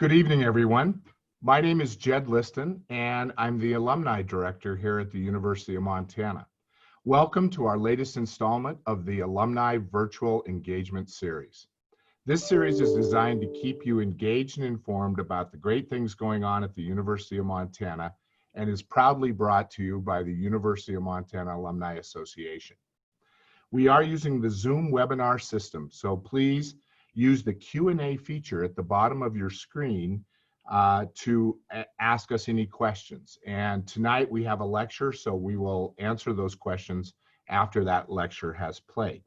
Good evening, everyone. My name is Jed Liston, and I'm the Alumni Director here at the University of Montana. Welcome to our latest installment of the Alumni Virtual Engagement series. This series is designed to keep you engaged and informed about the great things going on at the University of Montana and is proudly brought to you by the University of Montana Alumni Association. We are using the Zoom webinar system, so please use the Q&A feature at the bottom of your screen to ask us any questions. And tonight we have a lecture, so we will answer those questions after that lecture has played.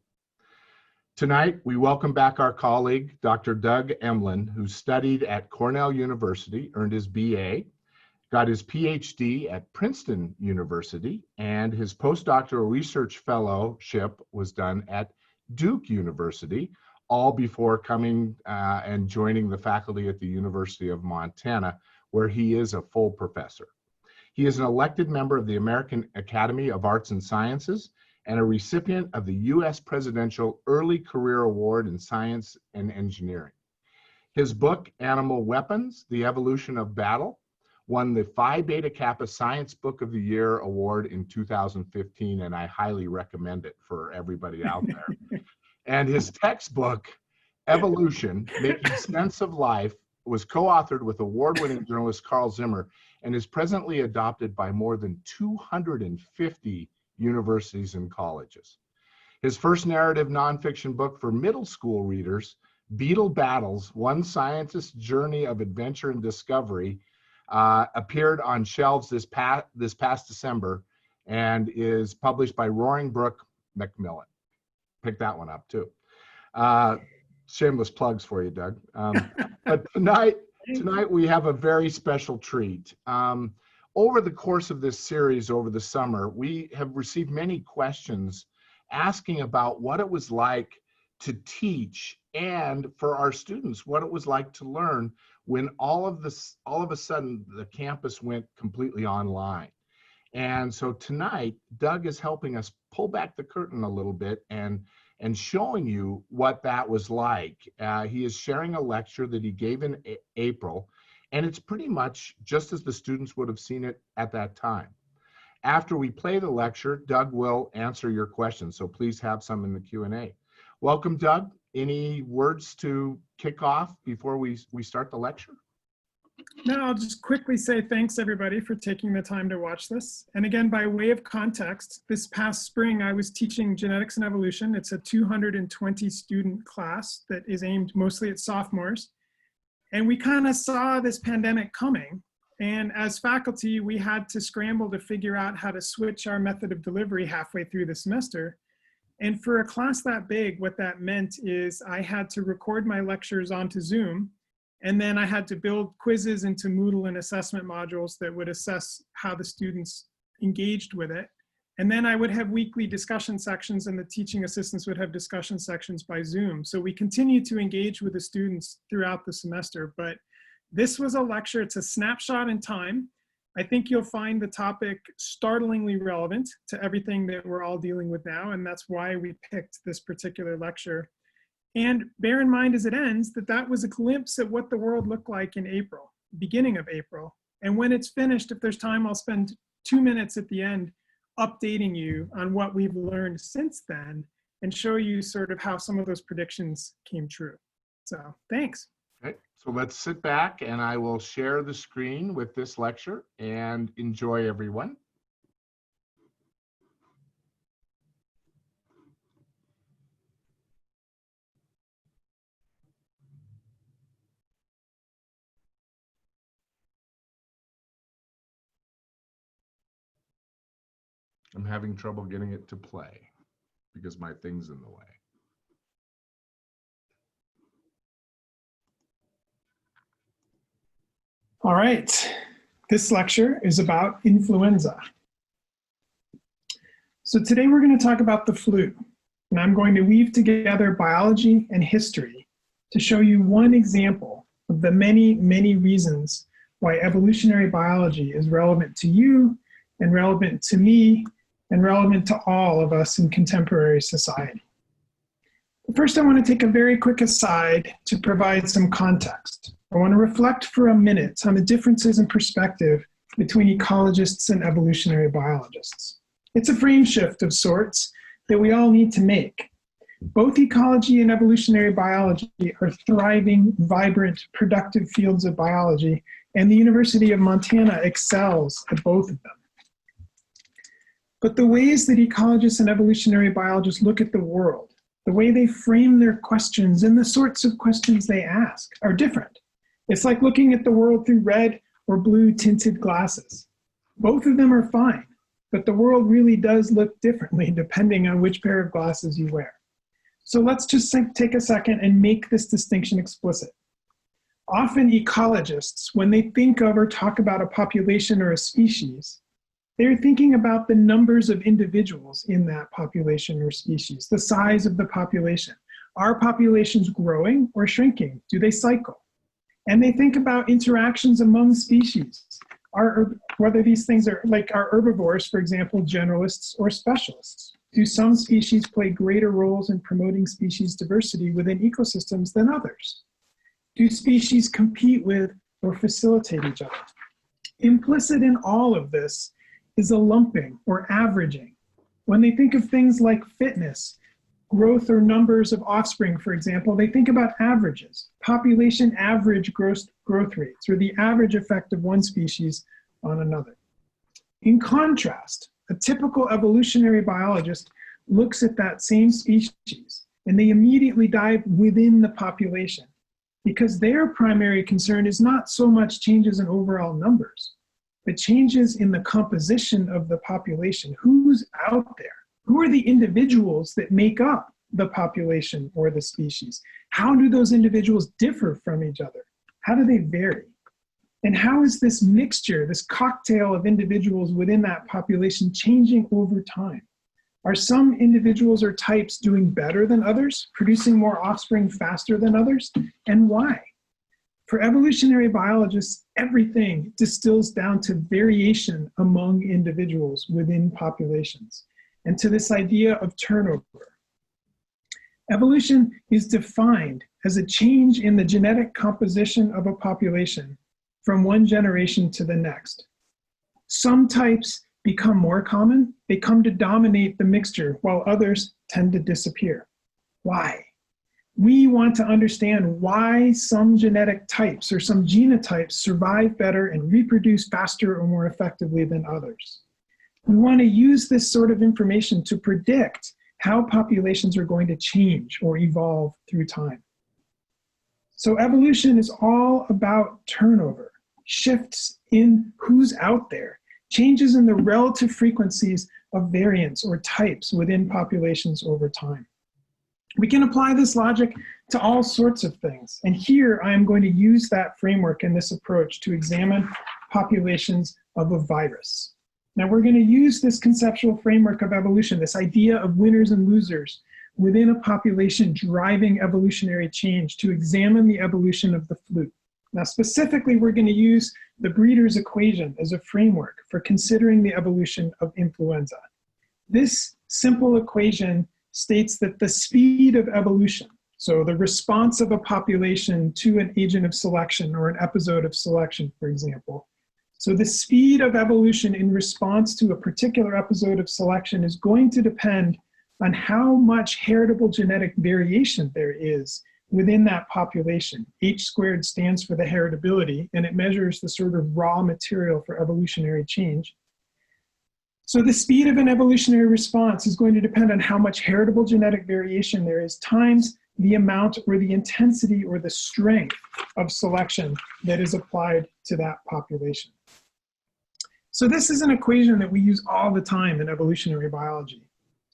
Tonight, we welcome back our colleague, Dr. Doug Emlen, who studied at Cornell University, earned his BA, got his PhD at Princeton University, and his Postdoctoral Research Fellowship was done at Duke University, all before coming and joining the faculty at the University of Montana, where he is a full professor. He is an elected member of the American Academy of Arts and Sciences and a recipient of the U.S. Presidential Early Career Award in Science and Engineering. His book, Animal Weapons: The Evolution of Battle, won the Phi Beta Kappa Science Book of the Year Award in 2015, and I highly recommend it for everybody out there. And his textbook, Evolution, Making Sense of Life, was co-authored with award-winning journalist Carl Zimmer and is presently adopted by more than 250 universities and colleges. His first narrative nonfiction book for middle school readers, Beetle Battles: One Scientist's Journey of Adventure and Discovery, appeared on shelves this past December and is published by Roaring Brook Macmillan. Pick that one up too. Shameless plugs for you, Doug. But tonight we have a very special treat. Over the course of this series over the summer, we have received many questions asking about what it was like to teach and for our students, what it was like to learn when all of a sudden the campus went completely online. And so tonight, Doug is helping us pull back the curtain a little bit and showing you what that was like. He is sharing a lecture that he gave in April, and it's pretty much just as the students would have seen it at that time. After we play the lecture, Doug will answer your questions, so please have some in the Q&A. Welcome, Doug. Any words to kick off before we start the lecture? No, I'll just quickly say thanks everybody for taking the time to watch this. And again, by way of context, this past spring I was teaching genetics and evolution. It's a 220 student class that is aimed mostly at sophomores. And we kind of saw this pandemic coming. And as faculty, we had to scramble to figure out how to switch our method of delivery halfway through the semester. And for a class that big, what that meant is I had to record my lectures onto Zoom. And then I had to build quizzes into Moodle and assessment modules that would assess how the students engaged with it. And then I would have weekly discussion sections and the teaching assistants would have discussion sections by Zoom. So we continued to engage with the students throughout the semester, but this was a lecture, it's a snapshot in time. I think you'll find the topic startlingly relevant to everything that we're all dealing with now, and that's why we picked this particular lecture. And bear in mind as it ends that that was a glimpse at what the world looked like in April, beginning of April. And when it's finished, if there's time, I'll spend 2 minutes at the end updating you on what we've learned since then and show you sort of how some of those predictions came true. So thanks. Okay, so let's sit back and I will share the screen with this lecture and enjoy, everyone. I'm having trouble getting it to play because my thing's in the way. All right, this lecture is about influenza. So today we're going to talk about the flu, and I'm going to weave together biology and history to show you one example of the many, many reasons why evolutionary biology is relevant to you and relevant to me and relevant to all of us in contemporary society. But first, I want to take a very quick aside to provide some context. I want to reflect for a minute on the differences in perspective between ecologists and evolutionary biologists. It's a frame shift of sorts that we all need to make. Both ecology and evolutionary biology are thriving, vibrant, productive fields of biology, and the University of Montana excels at both of them. But the ways that ecologists and evolutionary biologists look at the world, the way they frame their questions and the sorts of questions they ask are different. It's like looking at the world through red or blue tinted glasses. Both of them are fine, but the world really does look differently depending on which pair of glasses you wear. So let's just take a second and make this distinction explicit. Often ecologists, when they think of or talk about a population or a species, they're thinking about the numbers of individuals in that population or species, the size of the population. Are populations growing or shrinking? Do they cycle? And they think about interactions among species. Whether these things are herbivores, for example, generalists or specialists. Do some species play greater roles in promoting species diversity within ecosystems than others? Do species compete with or facilitate each other? Implicit in all of this is a lumping or averaging. When they think of things like fitness, growth or numbers of offspring, for example, they think about averages, population average growth rates, or the average effect of one species on another. In contrast, a typical evolutionary biologist looks at that same species and they immediately dive within the population because their primary concern is not so much changes in overall numbers, but changes in the composition of the population. Who's out there? Who are the individuals that make up the population or the species? How do those individuals differ from each other? How do they vary? And how is this mixture, this cocktail of individuals within that population changing over time? Are some individuals or types doing better than others, producing more offspring faster than others? And why? For evolutionary biologists, everything distills down to variation among individuals within populations and to this idea of turnover. Evolution is defined as a change in the genetic composition of a population from one generation to the next. Some types become more common, they come to dominate the mixture, while others tend to disappear. Why? We want to understand why some genetic types or some genotypes survive better and reproduce faster or more effectively than others. We want to use this sort of information to predict how populations are going to change or evolve through time. So evolution is all about turnover, shifts in who's out there, changes in the relative frequencies of variants or types within populations over time. We can apply this logic to all sorts of things. And here I am going to use that framework and this approach to examine populations of a virus. Now we're going to use this conceptual framework of evolution, this idea of winners and losers within a population driving evolutionary change to examine the evolution of the flu. Now specifically, we're going to use the Breeder's equation as a framework for considering the evolution of influenza. This simple equation states that the speed of evolution, so the response of a population to an agent of selection or an episode of selection, for example. So the speed of evolution in response to a particular episode of selection is going to depend on how much heritable genetic variation there is within that population. H squared stands for the heritability, and it measures the sort of raw material for evolutionary change. So the speed of an evolutionary response is going to depend on how much heritable genetic variation there is times the amount or the intensity or the strength of selection that is applied to that population. So this is an equation that we use all the time in evolutionary biology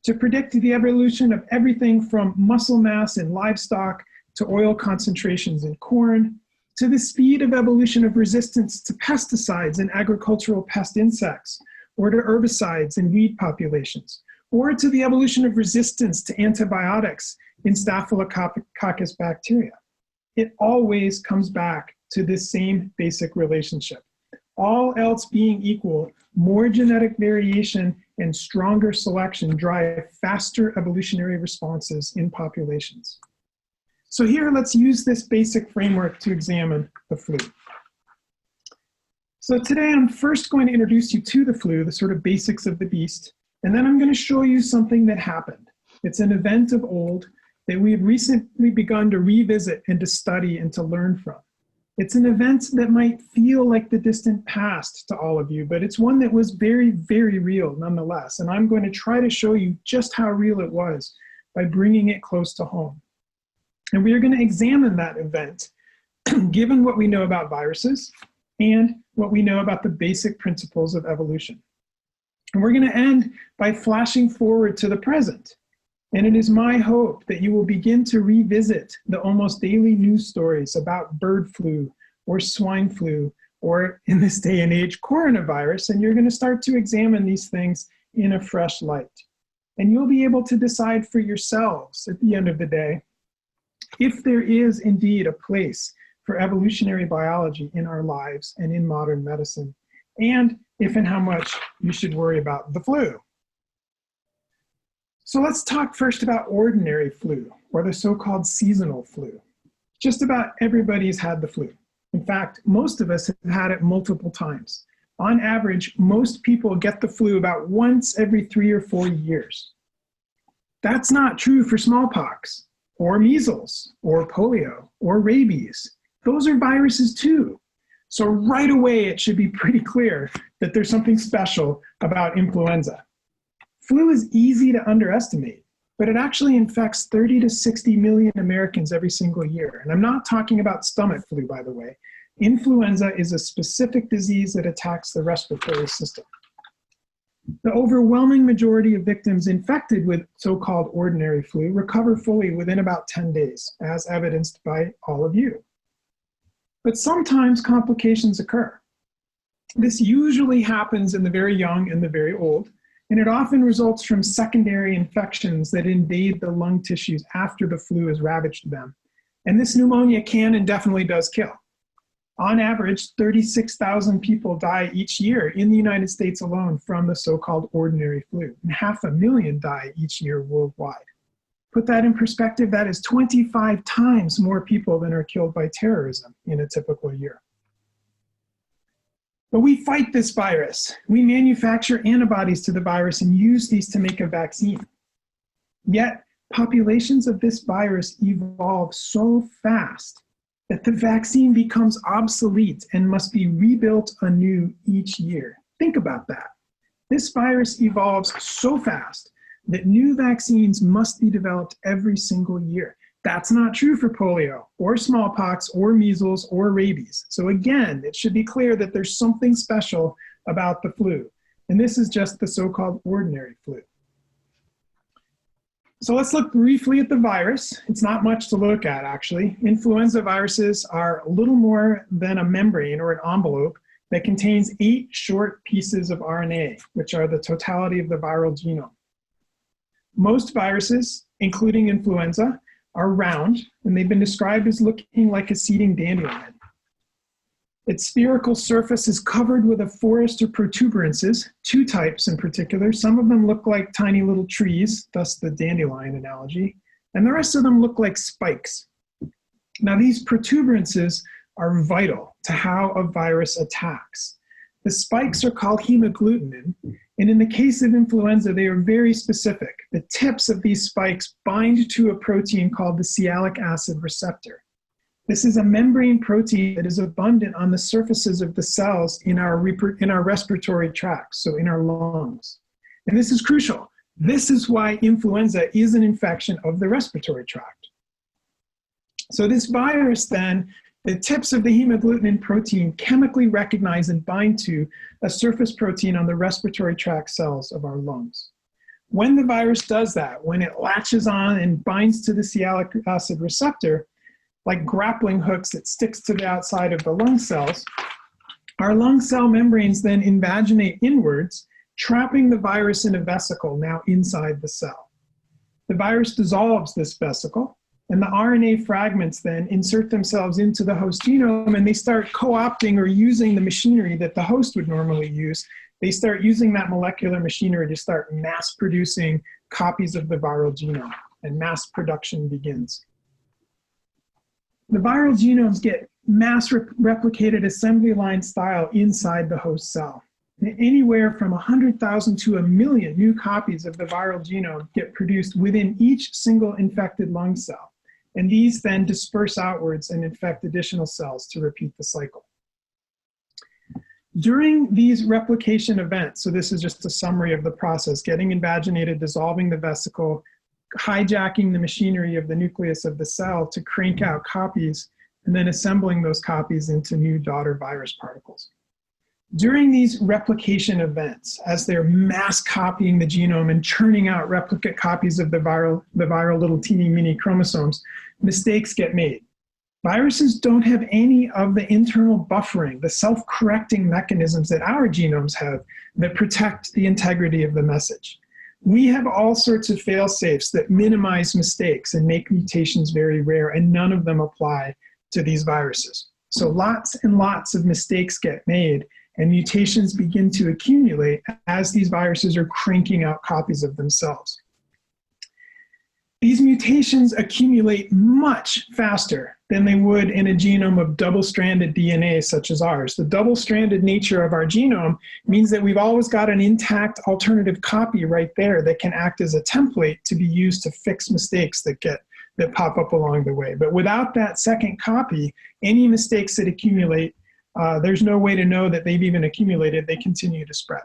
to predict the evolution of everything from muscle mass in livestock to oil concentrations in corn, to the speed of evolution of resistance to pesticides in agricultural pest insects, or to herbicides in weed populations, or to the evolution of resistance to antibiotics in Staphylococcus bacteria. It always comes back to this same basic relationship. All else being equal, more genetic variation and stronger selection drive faster evolutionary responses in populations. So here, let's use this basic framework to examine the flu. So today, I'm first going to introduce you to the flu, the sort of basics of the beast, and then I'm going to show you something that happened. It's an event of old that we have recently begun to revisit and to study and to learn from. It's an event that might feel like the distant past to all of you, but it's one that was very, very real nonetheless. And I'm going to try to show you just how real it was by bringing it close to home. And we are going to examine that event, given what we know about viruses and what we know about the basic principles of evolution. And we're going to end by flashing forward to the present. And it is my hope that you will begin to revisit the almost daily news stories about bird flu or swine flu, or in this day and age, coronavirus, and you're going to start to examine these things in a fresh light. And you'll be able to decide for yourselves at the end of the day if there is indeed a place for evolutionary biology in our lives and in modern medicine, and if and how much you should worry about the flu. So let's talk first about ordinary flu, or the so-called seasonal flu. Just about everybody's had the flu. In fact, most of us have had it multiple times. On average, most people get the flu about once every 3 or 4 years. That's not true for smallpox, or measles, or polio, or rabies. Those are viruses too. So right away, it should be pretty clear that there's something special about influenza. Flu is easy to underestimate, but it actually infects 30 to 60 million Americans every single year. And I'm not talking about stomach flu, by the way. Influenza is a specific disease that attacks the respiratory system. The overwhelming majority of victims infected with so-called ordinary flu recover fully within about 10 days, as evidenced by all of you. But sometimes complications occur. This usually happens in the very young and the very old, and it often results from secondary infections that invade the lung tissues after the flu has ravaged them. And this pneumonia can and definitely does kill. On average, 36,000 people die each year in the United States alone from the so-called ordinary flu, and 500,000 die each year worldwide. Put that in perspective, that is 25 times more people than are killed by terrorism in a typical year. But we fight this virus. We manufacture antibodies to the virus and use these to make a vaccine. Yet, populations of this virus evolve so fast that the vaccine becomes obsolete and must be rebuilt anew each year. Think about that. This virus evolves so fast that new vaccines must be developed every single year. That's not true for polio, or smallpox, or measles, or rabies. So again, it should be clear that there's something special about the flu. And this is just the so-called ordinary flu. So let's look briefly at the virus. It's not much to look at, actually. Influenza viruses are little more than a membrane or an envelope that contains 8 short pieces of RNA, which are the totality of the viral genome. Most viruses, including influenza, are round, and they've been described as looking like a seeding dandelion. Its spherical surface is covered with a forest of protuberances, 2 types in particular. Some of them look like tiny little trees, thus the dandelion analogy, and the rest of them look like spikes. Now, these protuberances are vital to how a virus attacks. The spikes are called hemagglutinin, and in the case of influenza, they are very specific. The tips of these spikes bind to a protein called the sialic acid receptor. This is a membrane protein that is abundant on the surfaces of the cells in our respiratory tract, so in our lungs. And this is crucial. This is why influenza is an infection of the respiratory tract. So this virus then, the tips of the hemagglutinin protein chemically recognize and bind to a surface protein on the respiratory tract cells of our lungs. When the virus does that, when it latches on and binds to the sialic acid receptor, like grappling hooks, it sticks to the outside of the lung cells, our lung cell membranes then invaginate inwards, trapping the virus in a vesicle now inside the cell. The virus dissolves this vesicle, and the RNA fragments then insert themselves into the host genome, and they start co-opting or using the machinery that the host would normally use. They start using that molecular machinery to start mass producing copies of the viral genome, and mass production begins. The viral genomes get mass replicated assembly line style inside the host cell. Anywhere from 100,000 to 1 million new copies of the viral genome get produced within each single infected lung cell. And these then disperse outwards and infect additional cells to repeat the cycle. During these replication events, so this is just a summary of the process, getting invaginated, dissolving the vesicle, hijacking the machinery of the nucleus of the cell to crank out copies, and then assembling those copies into new daughter virus particles. During these replication events, as they're mass copying the genome and churning out replicate copies of the viral little teeny mini chromosomes, mistakes get made. Viruses don't have any of the internal buffering, the self-correcting mechanisms that our genomes have that protect the integrity of the message. We have all sorts of fail-safes that minimize mistakes and make mutations very rare, and none of them apply to these viruses. So lots and lots of mistakes get made, and mutations begin to accumulate as these viruses are cranking out copies of themselves. These mutations accumulate much faster than they would in a genome of double-stranded DNA such as ours. The double-stranded nature of our genome means that we've always got an intact alternative copy right there that can act as a template to be used to fix mistakes that pop up along the way. But without that second copy, any mistakes that accumulate, there's no way to know that they've even accumulated. They continue to spread.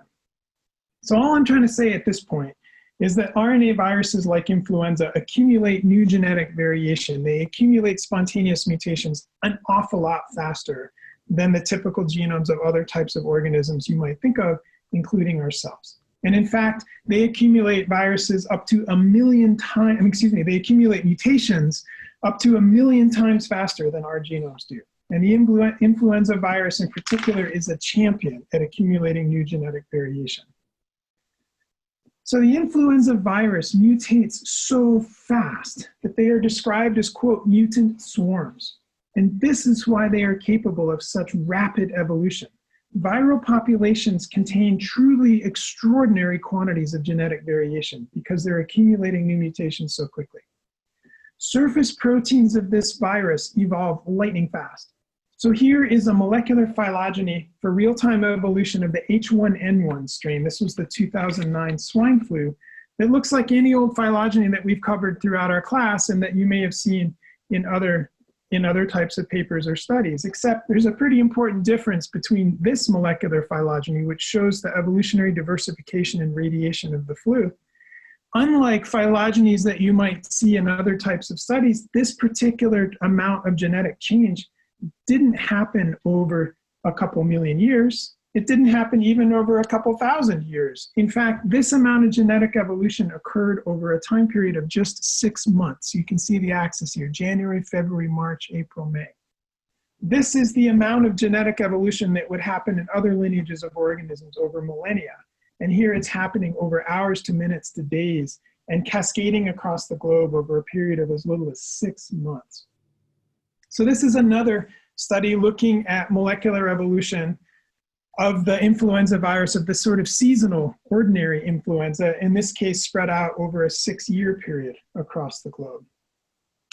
So all I'm trying to say at this point is that RNA viruses like influenza accumulate new genetic variation. They accumulate spontaneous mutations an awful lot faster than the typical genomes of other types of organisms you might think of, including ourselves. And in fact, they accumulate viruses up to 1 million times, they accumulate mutations up to 1 million times faster than our genomes do. And the influenza virus in particular is a champion at accumulating new genetic variation. So the influenza virus mutates so fast that they are described as, quote, mutant swarms. And this is why they are capable of such rapid evolution. Viral populations contain truly extraordinary quantities of genetic variation because they're accumulating new mutations so quickly. Surface proteins of this virus evolve lightning fast. So here is a molecular phylogeny for real-time evolution of the H1N1 strain. This was the 2009 swine flu. It looks like any old phylogeny that we've covered throughout our class and that you may have seen in other types of papers or studies, except there's a pretty important difference between this molecular phylogeny, which shows the evolutionary diversification and radiation of the flu. Unlike phylogenies that you might see in other types of studies, this particular amount of genetic change didn't happen over a couple million years. It didn't happen even over a couple thousand years. In fact, this amount of genetic evolution occurred over a time period of just 6 months. You can see the axis here, January, February, March, April, May. This is the amount of genetic evolution that would happen in other lineages of organisms over millennia. And here it's happening over hours to minutes to days and cascading across the globe over a period of as little as 6 months. So this is another study looking at molecular evolution of the influenza virus, of the sort of seasonal, ordinary influenza, in this case spread out over a 6-year period across the globe.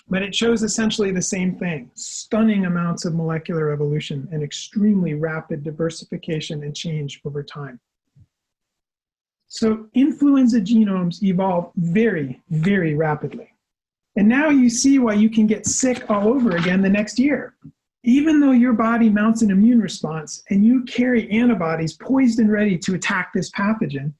But it shows essentially the same thing, stunning amounts of molecular evolution and extremely rapid diversification and change over time. So influenza genomes evolve very, very rapidly. And now you see why you can get sick all over again the next year. Even though your body mounts an immune response and you carry antibodies poised and ready to attack this pathogen,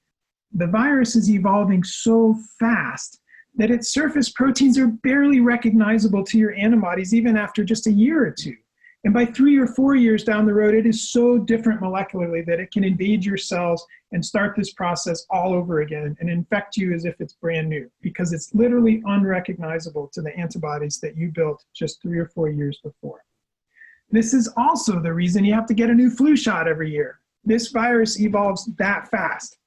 the virus is evolving so fast that its surface proteins are barely recognizable to your antibodies even after just a year or two. And by 3 or 4 years down the road, it is so different molecularly that it can invade your cells and start this process all over again and infect you as if it's brand new, because it's literally unrecognizable to the antibodies that you built just 3 or 4 years before. This is also the reason you have to get a new flu shot every year. This virus evolves that fast.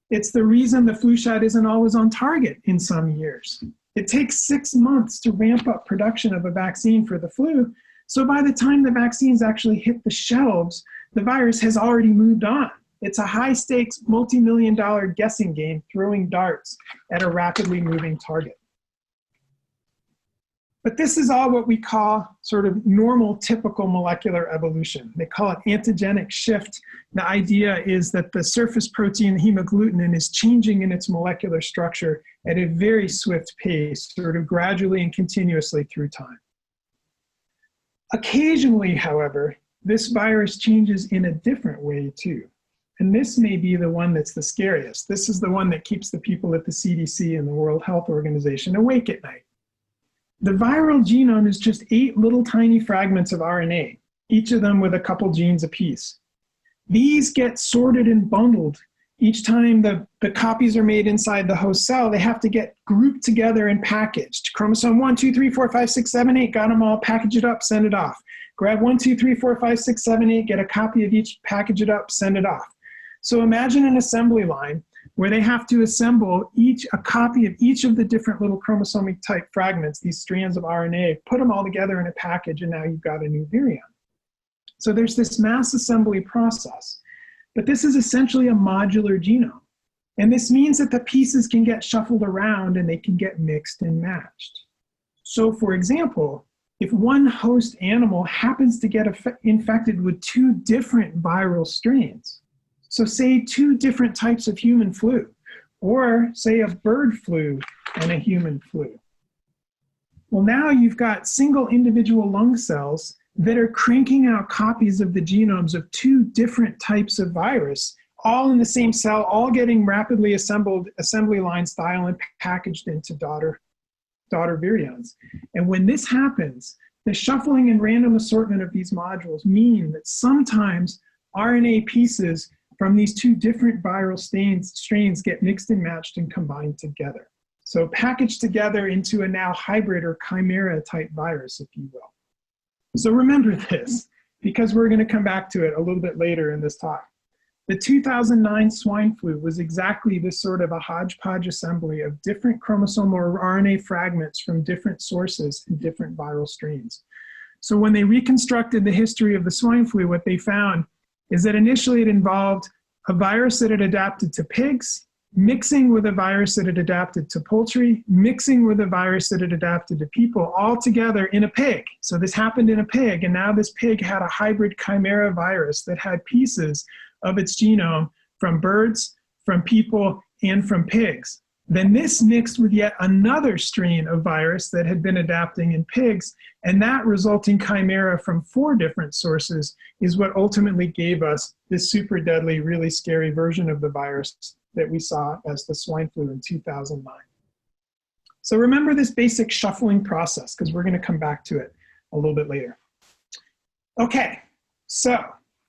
It's the reason the flu shot isn't always on target in some years. It takes 6 months to ramp up production of a vaccine for the flu. So by the time the vaccines actually hit the shelves, the virus has already moved on. It's a high-stakes, multi-million-dollar guessing game throwing darts at a rapidly moving target. But this is all what we call sort of normal, typical molecular evolution. They call it antigenic shift. The idea is that the surface protein hemagglutinin is changing in its molecular structure at a very swift pace, sort of gradually and continuously through time. Occasionally, however, this virus changes in a different way too. And this may be the one that's the scariest. This is the one that keeps the people at the CDC and the World Health Organization awake at night. The viral genome is just 8 little tiny fragments of RNA, each of them with a couple genes apiece. These get sorted and bundled. Each time the copies are made inside the host cell, they have to get grouped together and packaged. Chromosome 1, 2, 3, 4, 5, 6, 7, 8, got them all, package it up, send it off. Grab 1, 2, 3, 4, 5, 6, 7, 8, get a copy of each, package it up, send it off. So imagine an assembly line where they have to assemble a copy of each of the different little chromosomic type fragments, these strands of RNA, put them all together in a package, and now you've got a new virion. So there's this mass assembly process, but this is essentially a modular genome. And this means that the pieces can get shuffled around and they can get mixed and matched. So for example, if one host animal happens to get infected with 2 different viral strains, so say 2 different types of human flu, or say a bird flu and a human flu. Well, now you've got single individual lung cells that are cranking out copies of the genomes of 2 different types of virus, all in the same cell, all getting rapidly assembled assembly line style and packaged into daughter virions. And when this happens, the shuffling and random assortment of these modules mean that sometimes RNA pieces from these 2 different viral strains get mixed and matched and combined together. So packaged together into a now hybrid or chimera type virus, if you will. So remember this, because we're going to come back to it a little bit later in this talk. The 2009 swine flu was exactly this sort of a hodgepodge assembly of different chromosomal or RNA fragments from different sources and different viral strains. So when they reconstructed the history of the swine flu, what they found is that initially it involved a virus that had adapted to pigs, mixing with a virus that had adapted to poultry, mixing with a virus that had adapted to people, all together in a pig. So this happened in a pig, and now this pig had a hybrid chimera virus that had pieces of its genome from birds, from people, and from pigs. Then this mixed with yet another strain of virus that had been adapting in pigs, and that resulting chimera from 4 different sources is what ultimately gave us this super deadly, really scary version of the virus that we saw as the swine flu in 2009. So remember this basic shuffling process, because we're going to come back to it a little bit later. Okay, so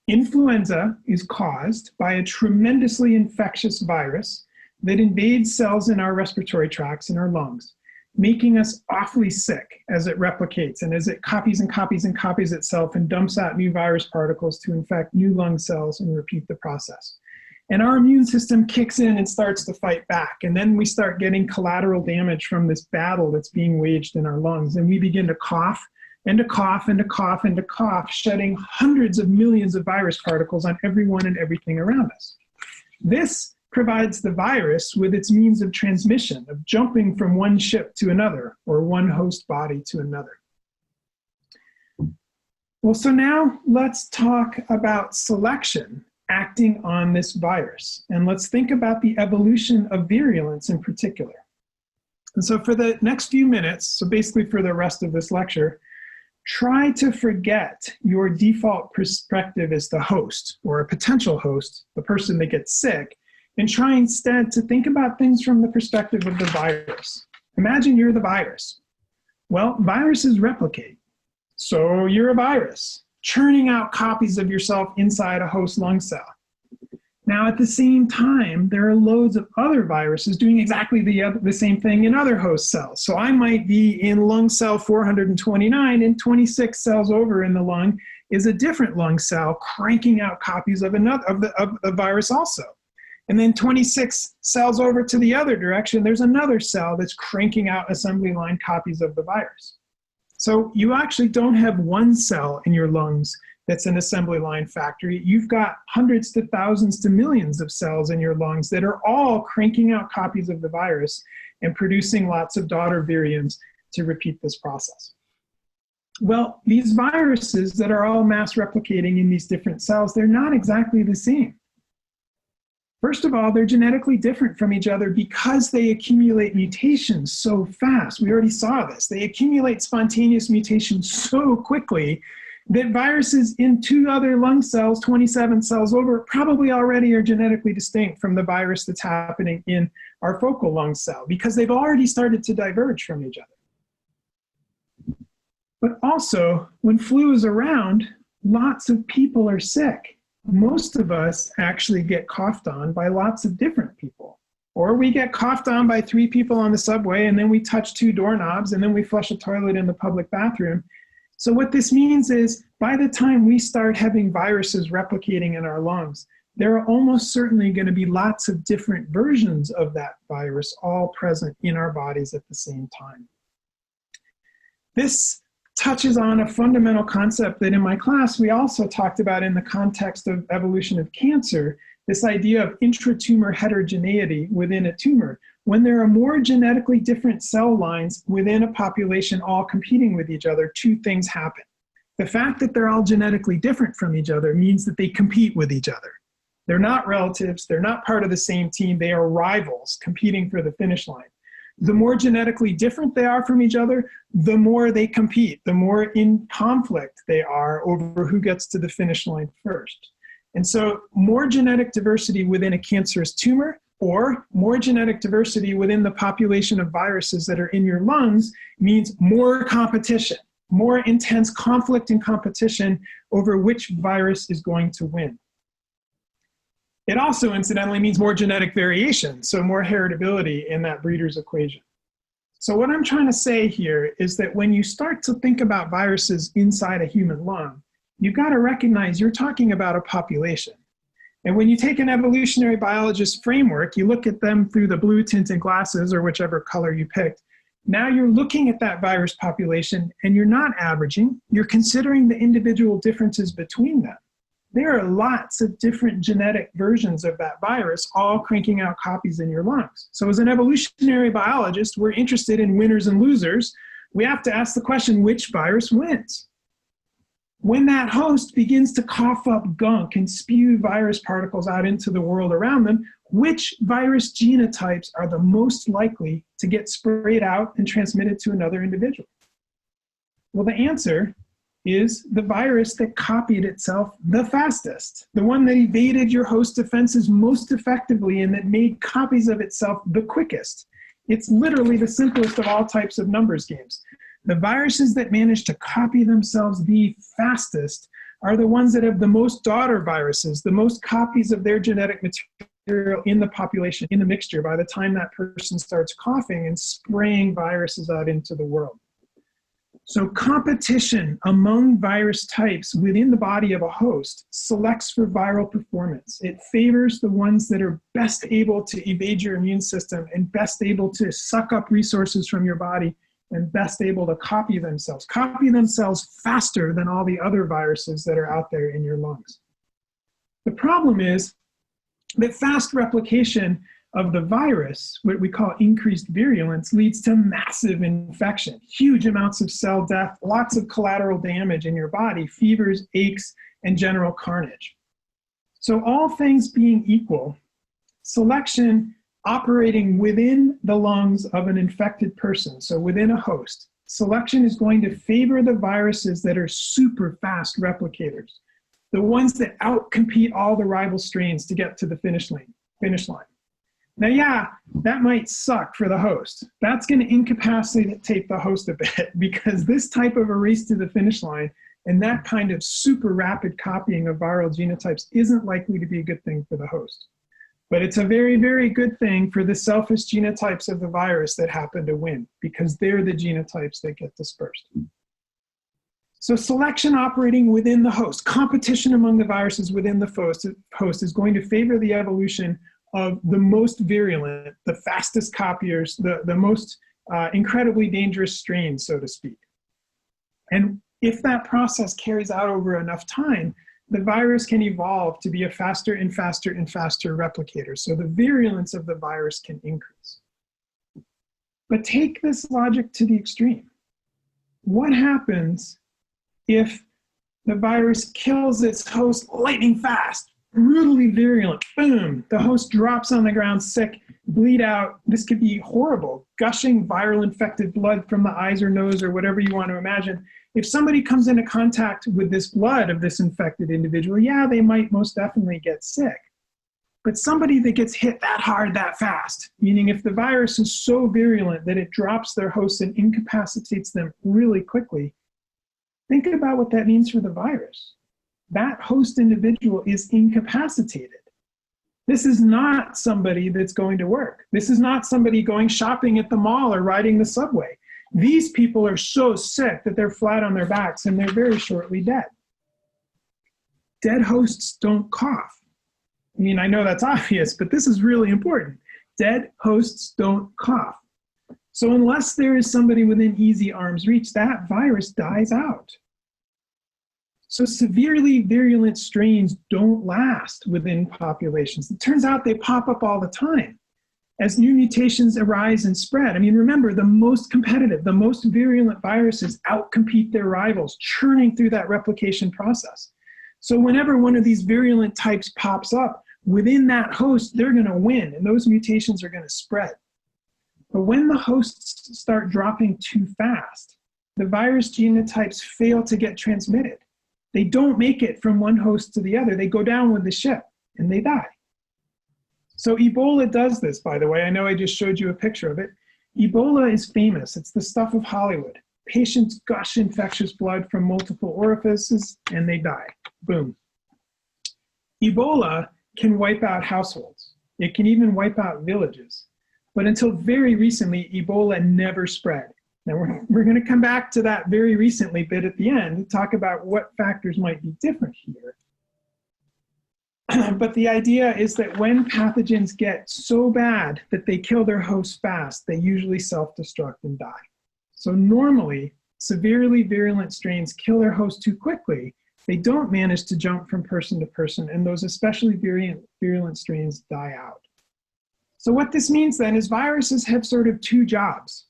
influenza is caused by a tremendously infectious virus that invades cells in our respiratory tracts in our lungs, making us awfully sick as it replicates and as it copies and copies and copies itself and dumps out new virus particles to infect new lung cells and repeat the process. And our immune system kicks in and starts to fight back. And then we start getting collateral damage from this battle that's being waged in our lungs. And we begin to cough and to cough and to cough and to cough, shedding hundreds of millions of virus particles on everyone and everything around us. This provides the virus with its means of transmission, of jumping from one ship to another or one host body to another. Well, so now let's talk about selection acting on this virus. And let's think about the evolution of virulence in particular. And so for the next few minutes, so basically for the rest of this lecture, try to forget your default perspective as the host or a potential host, the person that gets sick, and try instead to think about things from the perspective of the virus. Imagine you're the virus. Well, viruses replicate. So you're a virus, churning out copies of yourself inside a host lung cell. Now, at the same time, there are loads of other viruses doing exactly the same thing in other host cells. So I might be in lung cell 429, and 26 cells over in the lung is a different lung cell cranking out copies of the virus also. And then 26 cells over to the other direction, there's another cell that's cranking out assembly line copies of the virus. So you actually don't have one cell in your lungs that's an assembly line factory. You've got hundreds to thousands to millions of cells in your lungs that are all cranking out copies of the virus and producing lots of daughter virions to repeat this process. Well, these viruses that are all mass replicating in these different cells, they're not exactly the same. First of all, they're genetically different from each other because they accumulate mutations so fast. We already saw this. They accumulate spontaneous mutations so quickly that viruses in 2 other lung cells, 27 cells over, probably already are genetically distinct from the virus that's happening in our focal lung cell because they've already started to diverge from each other. But also, when flu is around, lots of people are sick. Most of us actually get coughed on by lots of different people. Or we get coughed on by 3 people on the subway, and then we touch 2 doorknobs, and then we flush a toilet in the public bathroom. So what this means is, by the time we start having viruses replicating in our lungs, there are almost certainly going to be lots of different versions of that virus all present in our bodies at the same time. This touches on a fundamental concept that in my class we also talked about in the context of evolution of cancer, this idea of intratumor heterogeneity within a tumor. When there are more genetically different cell lines within a population all competing with each other, 2 things happen. The fact that they're all genetically different from each other means that they compete with each other. They're not relatives, they're not part of the same team, they are rivals competing for the finish line. The more genetically different they are from each other, the more they compete, the more in conflict they are over who gets to the finish line first. And so more genetic diversity within a cancerous tumor or more genetic diversity within the population of viruses that are in your lungs means more competition, more intense conflict and competition over which virus is going to win. It also incidentally means more genetic variation, so more heritability in that breeder's equation. So what I'm trying to say here is that when you start to think about viruses inside a human lung, you've got to recognize you're talking about a population. And when you take an evolutionary biologist framework, you look at them through the blue tinted glasses or whichever color you picked. Now you're looking at that virus population and you're not averaging, you're considering the individual differences between them. There are lots of different genetic versions of that virus, all cranking out copies in your lungs. So as an evolutionary biologist, we're interested in winners and losers. We have to ask the question, which virus wins? When that host begins to cough up gunk and spew virus particles out into the world around them, which virus genotypes are the most likely to get sprayed out and transmitted to another individual? Well, the answer is the virus that copied itself the fastest, the one that evaded your host defenses most effectively and that made copies of itself the quickest. It's literally the simplest of all types of numbers games. The viruses that manage to copy themselves the fastest are the ones that have the most daughter viruses, the most copies of their genetic material in the population, in the mixture, by the time that person starts coughing and spraying viruses out into the world. So competition among virus types within the body of a host selects for viral performance. It favors the ones that are best able to evade your immune system and best able to suck up resources from your body and best able to copy themselves faster than all the other viruses that are out there in your lungs. The problem is that fast replication of the virus, what we call increased virulence, leads to massive infection, huge amounts of cell death, lots of collateral damage in your body, fevers, aches, and general carnage. So all things being equal, selection operating within the lungs of an infected person, so within a host, selection is going to favor the viruses that are super fast replicators, the ones that outcompete all the rival strains to get to the finish line. Now, yeah, that might suck for the host. That's going to incapacitate the host a bit because this type of a race to the finish line and that kind of super rapid copying of viral genotypes isn't likely to be a good thing for the host. But it's a very, very good thing for the selfish genotypes of the virus that happen to win because they're the genotypes that get dispersed. So selection operating within the host, competition among the viruses within the host is going to favor the evolution of the most virulent, the fastest copiers, the most incredibly dangerous strains, so to speak. And if that process carries out over enough time, the virus can evolve to be a faster and faster and faster replicator. So the virulence of the virus can increase. But take this logic to the extreme. What happens if the virus kills its host lightning fast, brutally virulent, boom, the host drops on the ground sick, bleed out. This could be horrible, gushing viral infected blood from the eyes or nose or whatever you want to imagine. If somebody comes into contact with this blood of this infected individual, yeah, they might most definitely get sick. But somebody that gets hit that hard, that fast, meaning if the virus is so virulent that it drops their host and incapacitates them really quickly, think about what that means for the virus. That host individual is incapacitated. This is not somebody that's going to work. This is not somebody going shopping at the mall or riding the subway. These people are so sick that they're flat on their backs and they're very shortly dead. Dead hosts don't cough. I mean, I know that's obvious, but this is really important. Dead hosts don't cough. So unless there is somebody within easy arm's reach, that virus dies out. So severely virulent strains don't last within populations. It turns out they pop up all the time as new mutations arise and spread. I mean, remember, the most competitive, the most virulent viruses outcompete their rivals, churning through that replication process. So whenever one of these virulent types pops up, within that host, they're going to win, and those mutations are going to spread. But when the hosts start dropping too fast, the virus genotypes fail to get transmitted. They don't make it from one host to the other. They go down with the ship, and they die. So Ebola does this, by the way. I know I just showed you a picture of it. Ebola is famous. It's the stuff of Hollywood. Patients gush infectious blood from multiple orifices, and they die. Boom. Ebola can wipe out households. It can even wipe out villages. But until very recently, Ebola never spread. Now, we're going to come back to that very recently bit at the end and talk about what factors might be different here. But the idea is that when pathogens get so bad that they kill their host fast, they usually self-destruct and die. So normally, severely virulent strains kill their host too quickly. They don't manage to jump from person to person, and those especially virulent strains die out. So what this means then is viruses have sort of two jobs.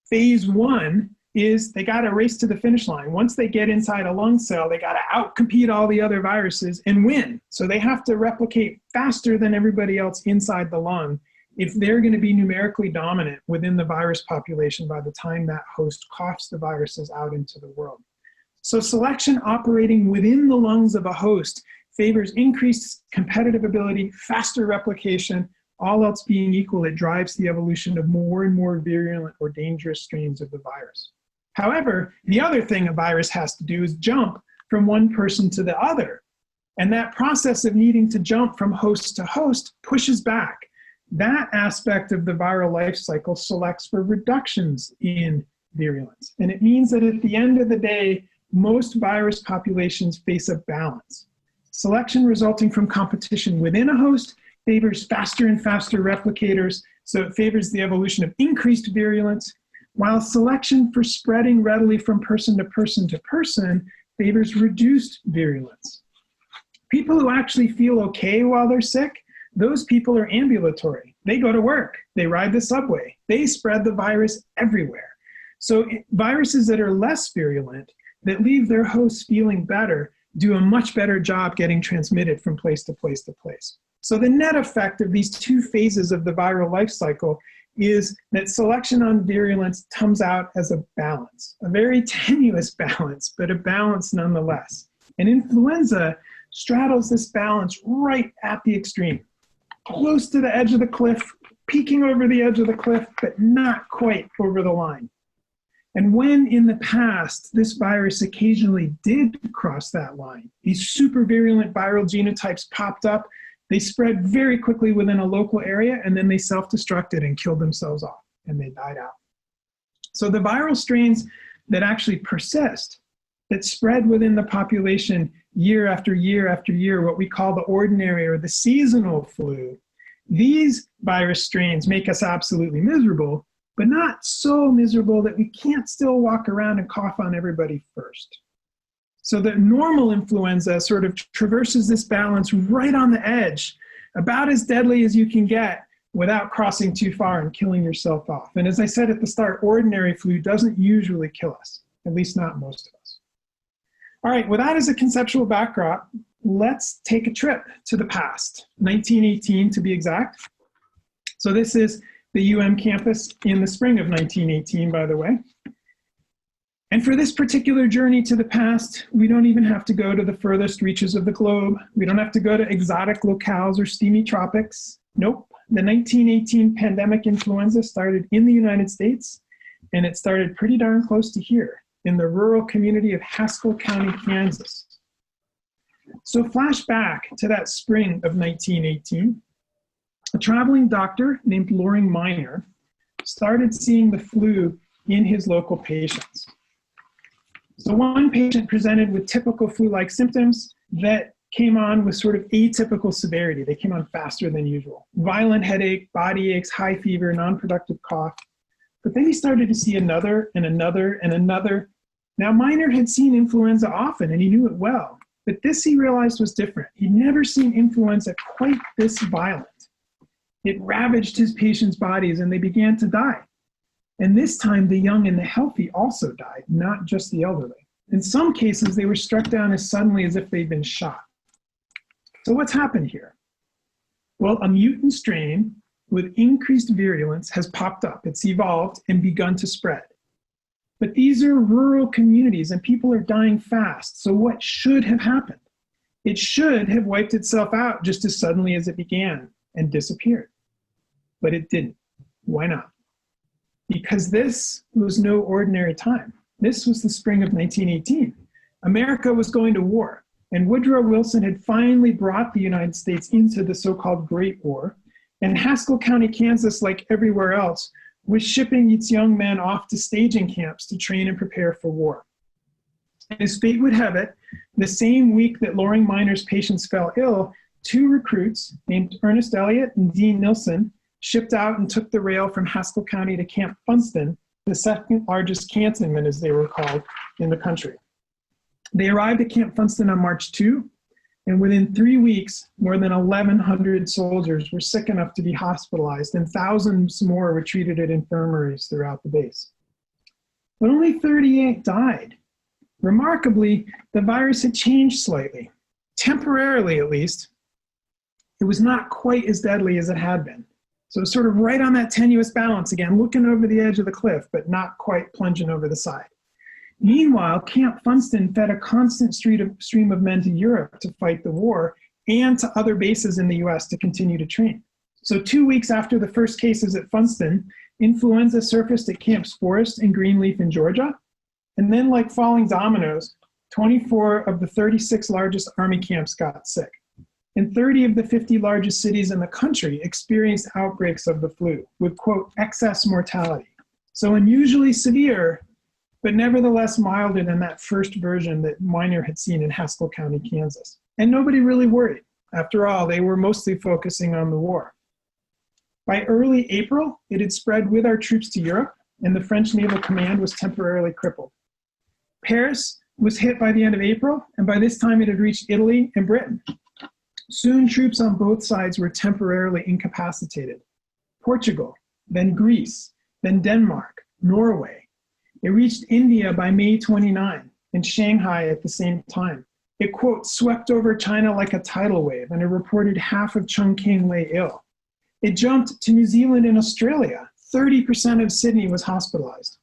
Phase one is they got to race to the finish line. Once they get inside a lung cell, they got to outcompete all the other viruses and win. So they have to replicate faster than everybody else inside the lung if they're going to be numerically dominant within the virus population by the time that host coughs the viruses out into the world. So selection operating within the lungs of a host favors increased competitive ability, faster replication. All else being equal, it drives the evolution of more and more virulent or dangerous strains of the virus. However, the other thing a virus has to do is jump from one person to the other. And that process of needing to jump from host to host pushes back. That aspect of the viral life cycle selects for reductions in virulence. And it means that at the end of the day, most virus populations face a balance. Selection resulting from competition within a host favors faster and faster replicators, so it favors the evolution of increased virulence, while selection for spreading readily from person to person to person favors reduced virulence. People who actually feel okay while they're sick, those people are ambulatory. They go to work, they ride the subway, they spread the virus everywhere. So viruses that are less virulent, that leave their hosts feeling better, do a much better job getting transmitted from place to place to place. So the net effect of these two phases of the viral life cycle is that selection on virulence comes out as a balance, a very tenuous balance, but a balance nonetheless. And influenza straddles this balance right at the extreme, close to the edge of the cliff, peeking over the edge of the cliff, but not quite over the line. And when in the past, this virus occasionally did cross that line, these super virulent viral genotypes popped up, they spread very quickly within a local area, and then they self-destructed and killed themselves off, and they died out. So the viral strains that actually persist, that spread within the population year after year after year, what we call the ordinary or the seasonal flu, these virus strains make us absolutely miserable, but not so miserable that we can't still walk around and cough on everybody first. So the normal influenza sort of traverses this balance right on the edge, about as deadly as you can get without crossing too far and killing yourself off. And as I said at the start, ordinary flu doesn't usually kill us, at least not most of us. All right, with that as a conceptual backdrop, let's take a trip to the past, 1918 to be exact. So this is the UM campus in the spring of 1918, by the way. And for this particular journey to the past, we don't even have to go to the furthest reaches of the globe. We don't have to go to exotic locales or steamy tropics. Nope. The 1918 pandemic influenza started in the United States, and it started pretty darn close to here, in the rural community of Haskell County, Kansas. So flash back to that spring of 1918. A traveling doctor named Loring Miner started seeing the flu in his local patients. So one patient presented with typical flu-like symptoms that came on with sort of atypical severity. They came on faster than usual. Violent headache, body aches, high fever, non-productive cough. But then he started to see another and another and another. Now, Miner had seen influenza often, and he knew it well. But this, he realized, was different. He'd never seen influenza quite this violent. It ravaged his patients' bodies, and they began to die. And this time, the young and the healthy also died, not just the elderly. In some cases, they were struck down as suddenly as if they'd been shot. So what's happened here? Well, a mutant strain with increased virulence has popped up. It's evolved and begun to spread. But these are rural communities and people are dying fast. So what should have happened? It should have wiped itself out just as suddenly as it began and disappeared. But it didn't. Why not? Because this was no ordinary time. This was the spring of 1918. America was going to war. And Woodrow Wilson had finally brought the United States into the so-called Great War. And Haskell County, Kansas, like everywhere else, was shipping its young men off to staging camps to train and prepare for war. And as fate would have it, the same week that Loring Miner's patients fell ill, two recruits named Ernest Elliott and Dean Nilsson shipped out and took the rail from Haskell County to Camp Funston, the second largest cantonment, as they were called, in the country. They arrived at Camp Funston on March 2, and within 3 weeks, more than 1,100 soldiers were sick enough to be hospitalized, and thousands more were treated at infirmaries throughout the base. But only 38 died. Remarkably, the virus had changed slightly. Temporarily, at least, it was not quite as deadly as it had been. So it was sort of right on that tenuous balance again, looking over the edge of the cliff, but not quite plunging over the side. Meanwhile, Camp Funston fed a constant stream of men to Europe to fight the war and to other bases in the US to continue to train. So 2 weeks after the first cases at Funston, influenza surfaced at Camps Forest and Greenleaf in Georgia. And then, like falling dominoes, 24 of the 36 largest Army camps got sick. And 30 of the 50 largest cities in the country experienced outbreaks of the flu with, quote, excess mortality. So unusually severe, but nevertheless milder than that first version that Miner had seen in Haskell County, Kansas. And nobody really worried. After all, they were mostly focusing on the war. By early April, it had spread with our troops to Europe, and the French Naval Command was temporarily crippled. Paris was hit by the end of April, and by this time it had reached Italy and Britain. Soon, troops on both sides were temporarily incapacitated. Portugal, then Greece, then Denmark, Norway. It reached India by May 29 and Shanghai at the same time. It, quote, swept over China like a tidal wave, and it reported half of Chongqing lay ill. It jumped to New Zealand and Australia. 30% of Sydney was hospitalized.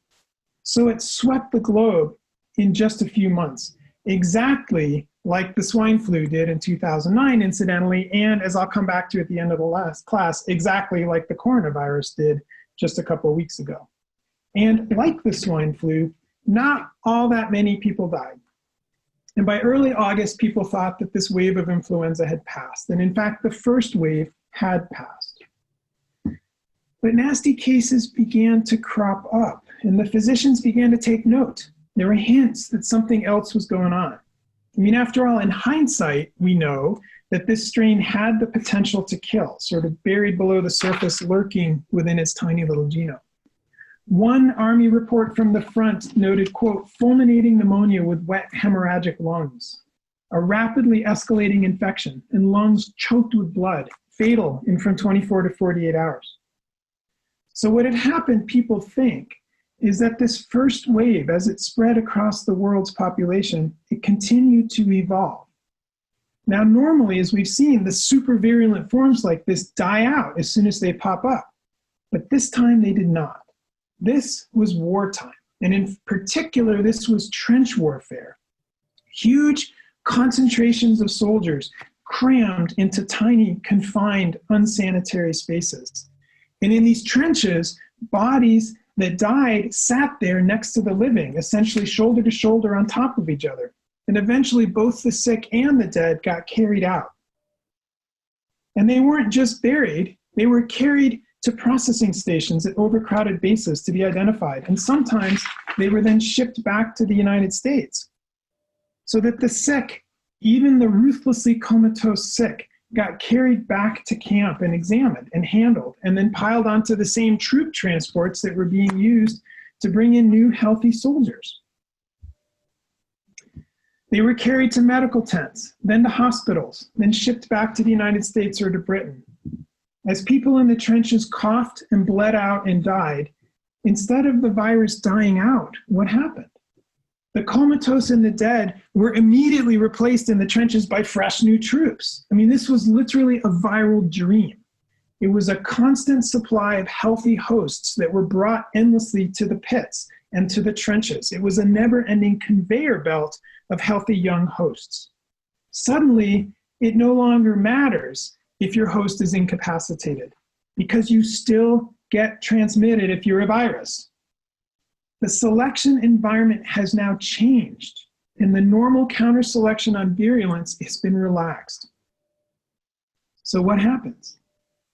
So it swept the globe in just a few months, exactly like the swine flu did in 2009, incidentally, and as I'll come back to at the end of the last class, exactly like the coronavirus did just a couple of weeks ago. And like the swine flu, not all that many people died. And by early August, people thought that this wave of influenza had passed. And in fact, the first wave had passed. But nasty cases began to crop up, and the physicians began to take note. There were hints that something else was going on. I mean, after all, in hindsight, we know that this strain had the potential to kill, sort of buried below the surface, lurking within its tiny little genome. One Army report from the front noted, quote, fulminating pneumonia with wet hemorrhagic lungs, a rapidly escalating infection, and lungs choked with blood, fatal in from 24 to 48 hours. So what had happened, people think, is that this first wave, as it spread across the world's population, it continued to evolve. Now, normally, as we've seen, the super virulent forms like this die out as soon as they pop up. But this time they did not. This was wartime. And in particular, this was trench warfare. Huge concentrations of soldiers crammed into tiny, confined, unsanitary spaces. And in these trenches, bodies that died sat there next to the living, essentially shoulder to shoulder on top of each other. And eventually both the sick and the dead got carried out. And they weren't just buried, they were carried to processing stations at overcrowded bases to be identified. And sometimes they were then shipped back to the United States. So that the sick, even the ruthlessly comatose sick, got carried back to camp and examined and handled, and then piled onto the same troop transports that were being used to bring in new healthy soldiers. They were carried to medical tents, then to hospitals, then shipped back to the United States or to Britain. As people in the trenches coughed and bled out and died, instead of the virus dying out, what happened? The comatose and the dead were immediately replaced in the trenches by fresh new troops. I mean, this was literally a viral dream. It was a constant supply of healthy hosts that were brought endlessly to the pits and to the trenches. It was a never-ending conveyor belt of healthy young hosts. Suddenly, it no longer matters if your host is incapacitated, because you still get transmitted if you're a virus. The selection environment has now changed, and the normal counter-selection on virulence has been relaxed. So what happens?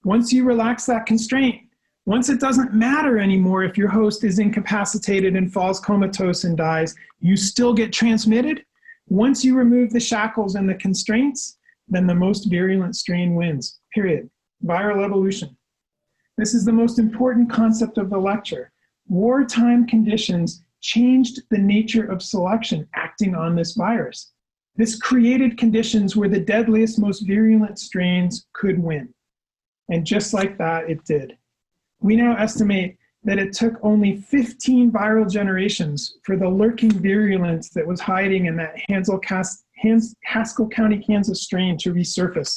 Once you relax that constraint, once it doesn't matter anymore if your host is incapacitated and falls comatose and dies, you still get transmitted. Once you remove the shackles and the constraints, then the most virulent strain wins, period. Viral evolution. This is the most important concept of the lecture. Wartime conditions changed the nature of selection acting on this virus. This created conditions where the deadliest, most virulent strains could win. And just like that, it did. We now estimate that it took only 15 viral generations for the lurking virulence that was hiding in that Haskell County, Kansas strain to resurface.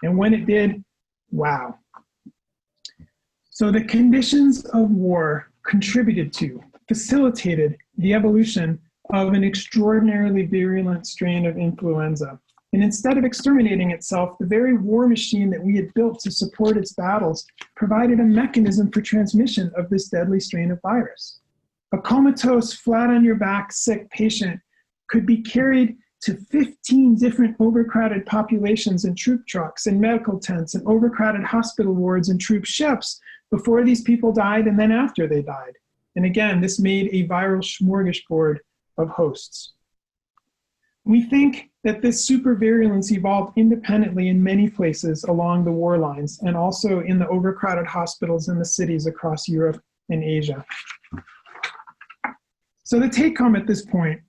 And when it did, wow. So the conditions of war contributed to, facilitated the evolution of an extraordinarily virulent strain of influenza. And instead of exterminating itself, the very war machine that we had built to support its battles provided a mechanism for transmission of this deadly strain of virus. A comatose, flat on your back, sick patient could be carried to 15 different overcrowded populations in troop trucks and medical tents and overcrowded hospital wards and troop ships before these people died and then after they died. And again, this made a viral smorgasbord of hosts. We think that this supervirulence evolved independently in many places along the war lines and also in the overcrowded hospitals in the cities across Europe and Asia. So the take home at this point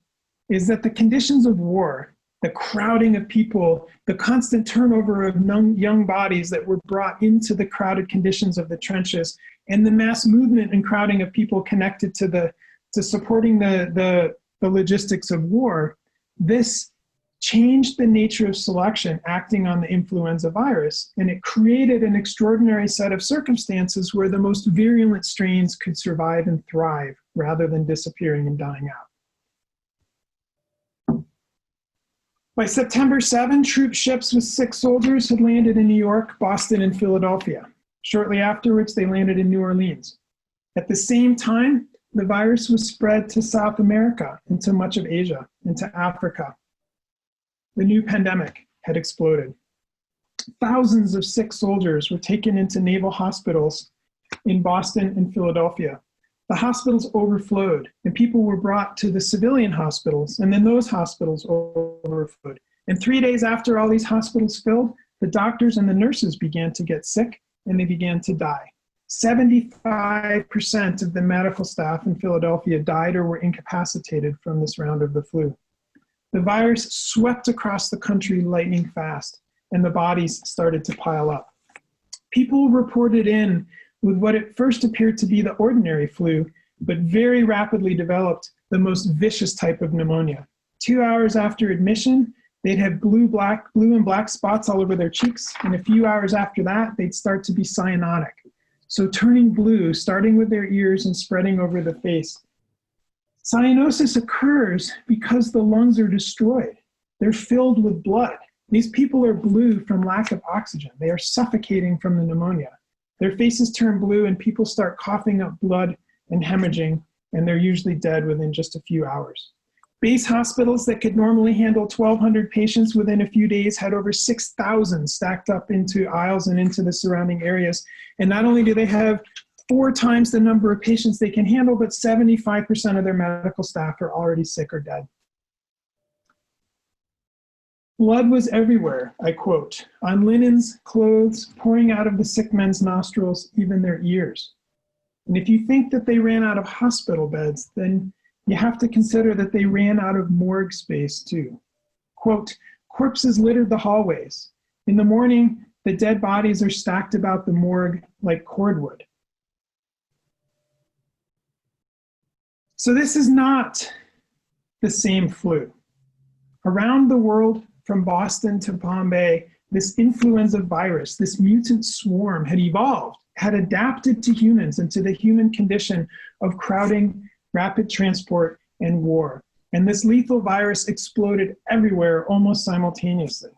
is that the conditions of war, the crowding of people, the constant turnover of young bodies that were brought into the crowded conditions of the trenches, and the mass movement and crowding of people connected to supporting the logistics of war, this changed the nature of selection acting on the influenza virus, and it created an extraordinary set of circumstances where the most virulent strains could survive and thrive rather than disappearing and dying out. By September 7, troop ships with sick soldiers had landed in New York, Boston, and Philadelphia. Shortly afterwards, they landed in New Orleans. At the same time, the virus was spread to South America, into much of Asia, into Africa. The new pandemic had exploded. Thousands of sick soldiers were taken into naval hospitals in Boston and Philadelphia. The hospitals overflowed, and people were brought to the civilian hospitals, and then those hospitals overflowed. And 3 days after all these hospitals filled, the doctors and the nurses began to get sick, and they began to die. 75% of the medical staff in Philadelphia died or were incapacitated from this round of the flu. The virus swept across the country lightning fast, and the bodies started to pile up. People reported in with what at first appeared to be the ordinary flu, but very rapidly developed the most vicious type of pneumonia. 2 hours after admission, they'd have blue and black spots all over their cheeks, and a few hours after that, they'd start to be cyanotic. So turning blue, starting with their ears and spreading over the face. Cyanosis occurs because the lungs are destroyed. They're filled with blood. These people are blue from lack of oxygen. They are suffocating from the pneumonia. Their faces turn blue and people start coughing up blood and hemorrhaging, and they're usually dead within just a few hours. Base hospitals that could normally handle 1,200 patients within a few days had over 6,000 stacked up into aisles and into the surrounding areas. And not only do they have 4 times the number of patients they can handle, but 75% of their medical staff are already sick or dead. Blood was everywhere, I quote, on linens, clothes, pouring out of the sick men's nostrils, even their ears. And if you think that they ran out of hospital beds, then you have to consider that they ran out of morgue space too. Quote, corpses littered the hallways. In the morning, the dead bodies are stacked about the morgue like cordwood. So this is not the same flu. Around the world, from Boston to Bombay, this influenza virus, this mutant swarm had evolved, had adapted to humans and to the human condition of crowding, rapid transport, and war. And this lethal virus exploded everywhere almost simultaneously.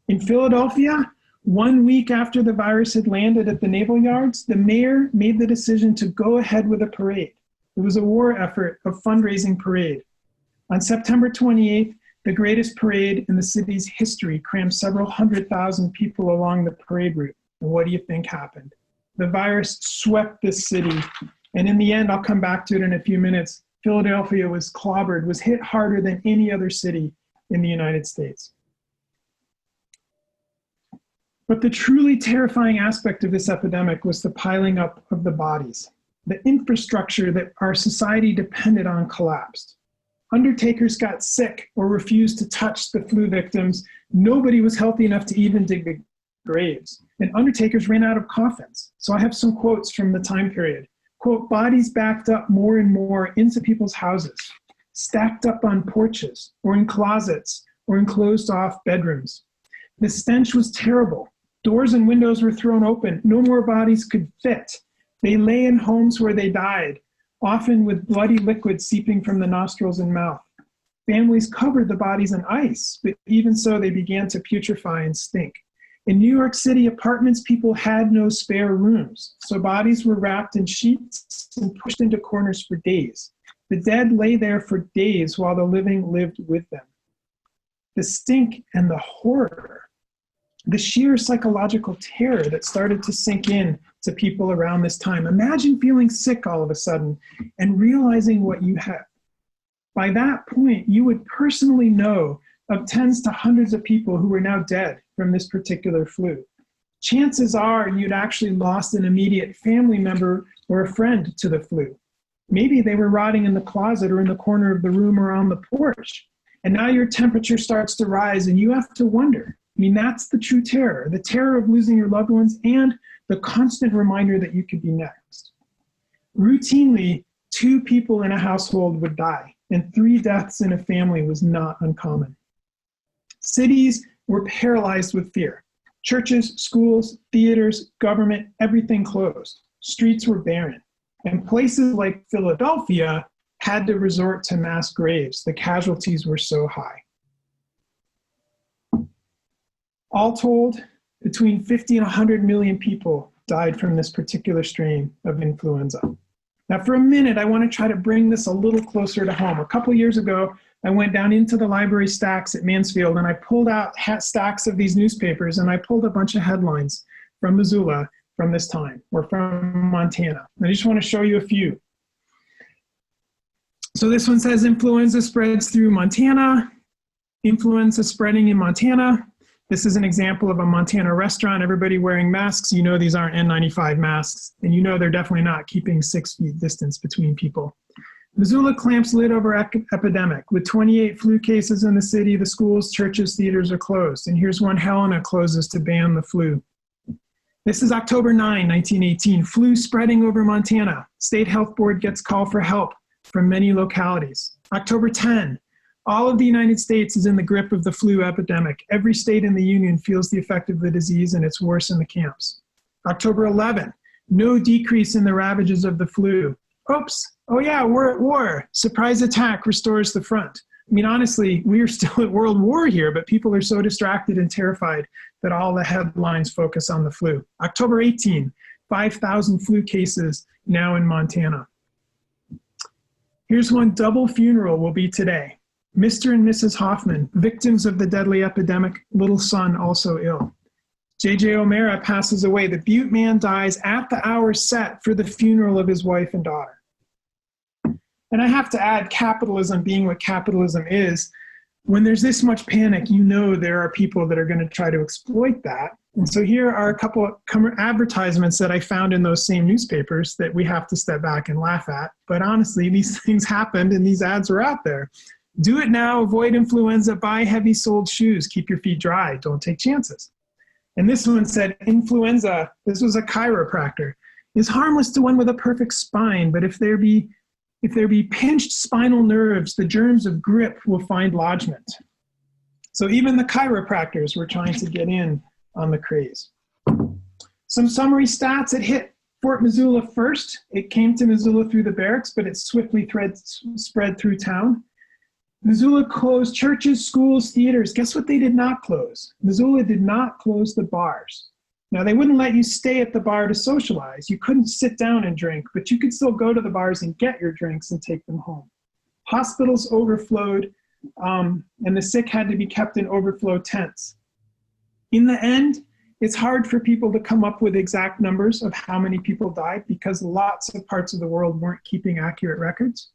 In Philadelphia, 1 week after the virus had landed at the Naval Yards, the mayor made the decision to go ahead with a parade. It was a war effort, a fundraising parade. On September 28th, the greatest parade in the city's history crammed several 100,000 people along the parade route. And what do you think happened? The virus swept this city. And in the end, I'll come back to it in a few minutes, Philadelphia was clobbered, was hit harder than any other city in the United States. But the truly terrifying aspect of this epidemic was the piling up of the bodies. The infrastructure that our society depended on collapsed. Undertakers got sick or refused to touch the flu victims. Nobody was healthy enough to even dig the graves. And undertakers ran out of coffins. So I have some quotes from the time period. Quote, bodies backed up more and more into people's houses, stacked up on porches or in closets or in closed off bedrooms. The stench was terrible. Doors and windows were thrown open. No more bodies could fit. They lay in homes where they died, often with bloody liquid seeping from the nostrils and mouth. Families covered the bodies in ice, but even so, they began to putrefy and stink. In New York City apartments, people had no spare rooms, so bodies were wrapped in sheets and pushed into corners for days. The dead lay there for days while the living lived with them. The stink and the horror, the sheer psychological terror that started to sink in to people around this time. Imagine feeling sick all of a sudden and realizing what you have. By that point, you would personally know of tens to hundreds of people who were now dead from this particular flu. Chances are you'd actually lost an immediate family member or a friend to the flu. Maybe they were rotting in the closet or in the corner of the room or on the porch. And now your temperature starts to rise and you have to wonder. I mean, that's the true terror, the terror of losing your loved ones and the constant reminder that you could be next. Routinely, 2 people in a household would die, and 3 deaths in a family was not uncommon. Cities were paralyzed with fear. Churches, schools, theaters, government, everything closed. Streets were barren. And places like Philadelphia had to resort to mass graves. The casualties were so high. All told, between 50 and 100 million people died from this particular strain of influenza. Now for a minute, I want to try to bring this a little closer to home. A couple years ago, I went down into the library stacks at Mansfield and I pulled out stacks of these newspapers and I pulled a bunch of headlines from Missoula from this time, or from Montana. I just want to show you a few. So this one says influenza spreads through Montana. Influenza spreading in Montana. This is an example of a Montana restaurant, everybody wearing masks. You know these aren't N95 masks, and you know they're definitely not keeping 6 feet distance between people. Missoula clamps lid over epidemic. With 28 flu cases in the city, the schools, churches, theaters are closed. And here's one: Helena closes to ban the flu. This is October 9, 1918, flu spreading over Montana. State Health Board gets call for help from many localities. October 10, all of the United States is in the grip of the flu epidemic. Every state in the Union feels the effect of the disease and it's worse in the camps. October 11, no decrease in the ravages of the flu. Oops, oh yeah, we're at war. Surprise attack restores the front. I mean, honestly, we are still at World War here, but people are so distracted and terrified that all the headlines focus on the flu. October 18, 5,000 flu cases now in Montana. Here's one double funeral will be today. Mr. and Mrs. Hoffman, victims of the deadly epidemic, little son also ill. J.J. O'Mara passes away. The Butte man dies at the hour set for the funeral of his wife and daughter. And I have to add, capitalism being what capitalism is, when there's this much panic, you know there are people that are going to try to exploit that. And so here are a couple of advertisements that I found in those same newspapers that we have to step back and laugh at. But honestly, these things happened and these ads were out there. Do it now, avoid influenza, buy heavy-soled shoes, keep your feet dry, don't take chances. And this one said, influenza, this was a chiropractor, is harmless to one with a perfect spine, but if there be pinched spinal nerves, the germs of grip will find lodgment. So even the chiropractors were trying to get in on the craze. Some summary stats: it hit Fort Missoula first. It came to Missoula through the barracks, but it swiftly spread through town. Missoula closed churches, schools, theaters. Guess what they did not close? Missoula did not close the bars. Now, they wouldn't let you stay at the bar to socialize. You couldn't sit down and drink, but you could still go to the bars and get your drinks and take them home. Hospitals overflowed, and the sick had to be kept in overflow tents. In the end, it's hard for people to come up with exact numbers of how many people died because lots of parts of the world weren't keeping accurate records.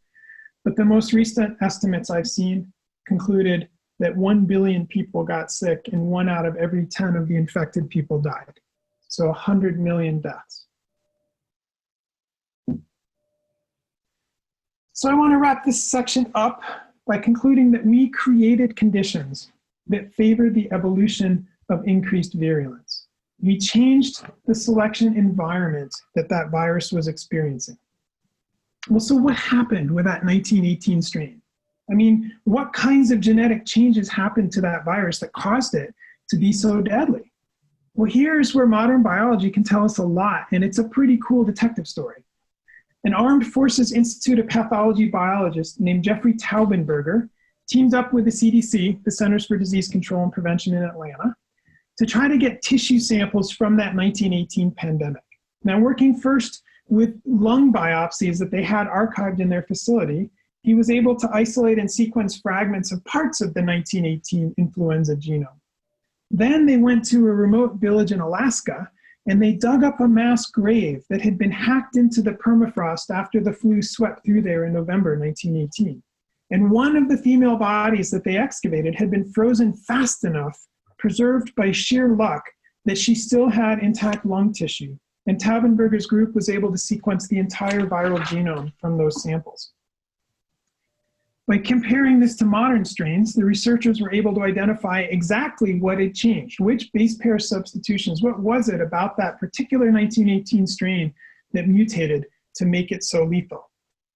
But the most recent estimates I've seen concluded that 1 billion people got sick and 1 out of every 10 of the infected people died. So 100 million deaths. So I want to wrap this section up by concluding that we created conditions that favor the evolution of increased virulence. We changed the selection environment that virus was experiencing. Well, so what happened with that 1918 strain? I mean, what kinds of genetic changes happened to that virus that caused it to be so deadly? Well, here's where modern biology can tell us a lot, and it's a pretty cool detective story. An Armed Forces Institute of Pathology biologist named Jeffrey Taubenberger teamed up with the CDC, the Centers for Disease Control and Prevention in Atlanta, to try to get tissue samples from that 1918 pandemic. Now, working first with lung biopsies that they had archived in their facility, he was able to isolate and sequence fragments of parts of the 1918 influenza genome. Then they went to a remote village in Alaska and they dug up a mass grave that had been hacked into the permafrost after the flu swept through there in November 1918. And one of the female bodies that they excavated had been frozen fast enough, preserved by sheer luck, that she still had intact lung tissue. And Taubenberger's group was able to sequence the entire viral genome from those samples. By comparing this to modern strains, the researchers were able to identify exactly what had changed, which base pair substitutions, what was it about that particular 1918 strain that mutated to make it so lethal?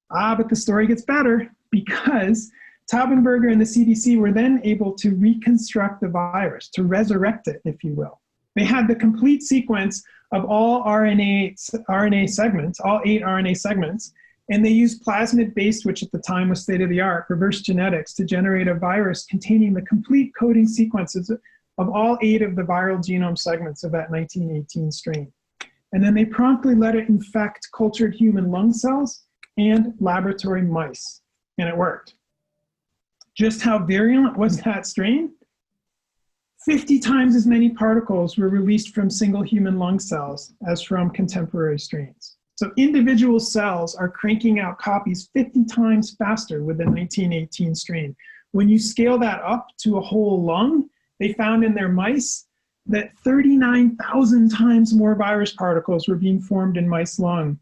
But the story gets better, because Taubenberger and the CDC were then able to reconstruct the virus, to resurrect it, if you will. They had the complete sequence of all RNA segments, all 8 RNA segments, and they used plasmid-based, which at the time was state-of-the-art, reverse genetics to generate a virus containing the complete coding sequences of all 8 of the viral genome segments of that 1918 strain. And then they promptly let it infect cultured human lung cells and laboratory mice, and it worked. Just how virulent was that strain? 50 times as many particles were released from single human lung cells as from contemporary strains. So individual cells are cranking out copies 50 times faster with the 1918 strain. When you scale that up to a whole lung, they found in their mice that 39,000 times more virus particles were being formed in mice lung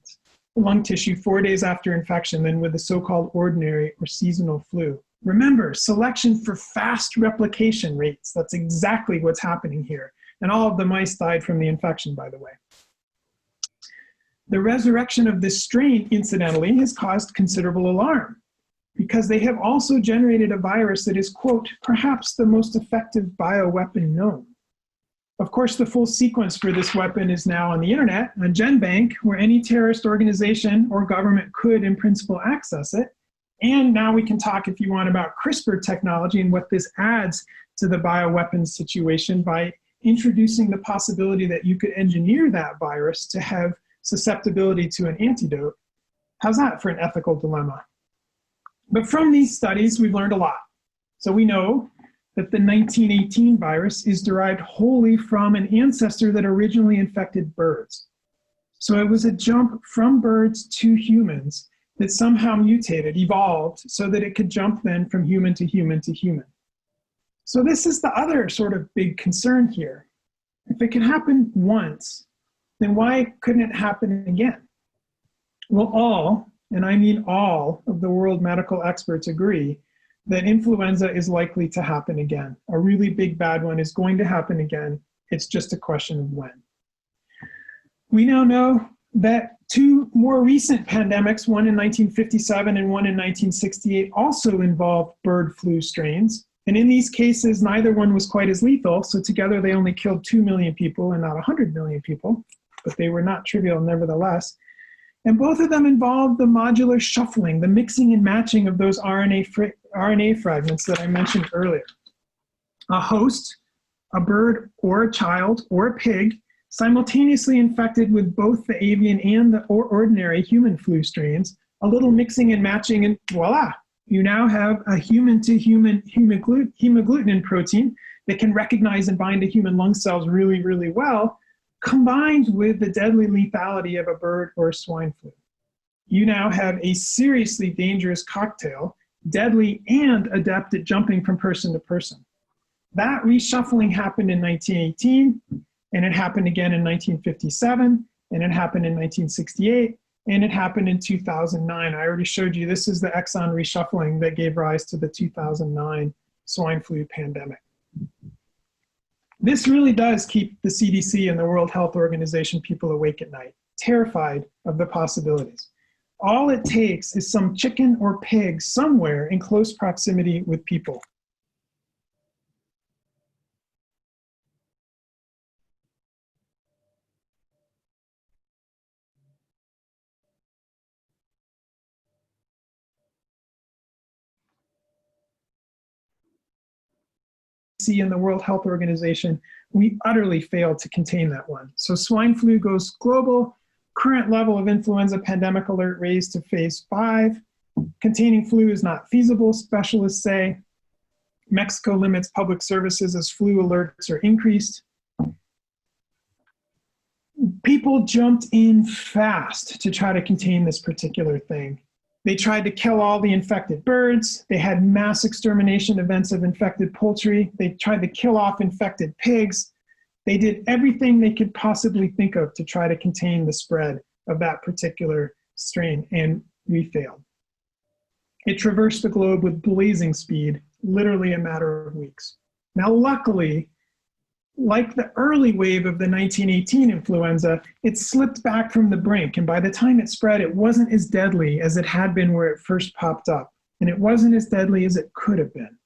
tissue 4 days after infection than with the so-called ordinary or seasonal flu. Remember, selection for fast replication rates. That's exactly what's happening here. And all of the mice died from the infection, by the way. The resurrection of this strain, incidentally, has caused considerable alarm because they have also generated a virus that is, quote, perhaps the most effective bioweapon known. Of course, the full sequence for this weapon is now on the internet, on GenBank, where any terrorist organization or government could, in principle, access it. And now we can talk, if you want, about CRISPR technology and what this adds to the bioweapons situation by introducing the possibility that you could engineer that virus to have susceptibility to an antidote. How's that for an ethical dilemma? But from these studies, we've learned a lot. So we know that the 1918 virus is derived wholly from an ancestor that originally infected birds. So it was a jump from birds to humans that somehow mutated, evolved, so that it could jump then from human to human to human. So this is the other sort of big concern here. If it can happen once, then why couldn't it happen again? Well, all, and I mean all, of the world medical experts agree that influenza is likely to happen again. A really big bad one is going to happen again. It's just a question of when. We now know that two more recent pandemics, one in 1957 and one in 1968, also involved bird flu strains. And in these cases, neither one was quite as lethal. So together they only killed 2 million people and not 100 million people, but they were not trivial nevertheless. And both of them involved the modular shuffling, the mixing and matching of those RNA fragments that I mentioned earlier. A host, a bird or a child or a pig, simultaneously infected with both the avian and the ordinary human flu strains, a little mixing and matching, and voila, you now have a human-to-human hemagglutinin protein that can recognize and bind to human lung cells really, really well, combined with the deadly lethality of a bird or swine flu. You now have a seriously dangerous cocktail, deadly and adept at jumping from person to person. That reshuffling happened in 1918, and it happened again in 1957, and it happened in 1968, and it happened in 2009. I already showed you this is the exon reshuffling that gave rise to the 2009 swine flu pandemic. This really does keep the CDC and the World Health Organization people awake at night, terrified of the possibilities. All it takes is some chicken or pig somewhere in close proximity with people. In the World Health Organization, we utterly failed to contain that one. So swine flu goes global, current level of influenza pandemic alert raised to phase 5. Containing flu is not feasible, specialists say. Mexico limits public services as flu alerts are increased. People jumped in fast to try to contain this particular thing. They tried to kill all the infected birds. They had mass extermination events of infected poultry. They tried to kill off infected pigs. They did everything they could possibly think of to try to contain the spread of that particular strain, and we failed. It traversed the globe with blazing speed, literally a matter of weeks. Now, luckily, like the early wave of the 1918 influenza, it slipped back from the brink, and by the time it spread, it wasn't as deadly as it had been where it first popped up, and it wasn't as deadly as it could have been.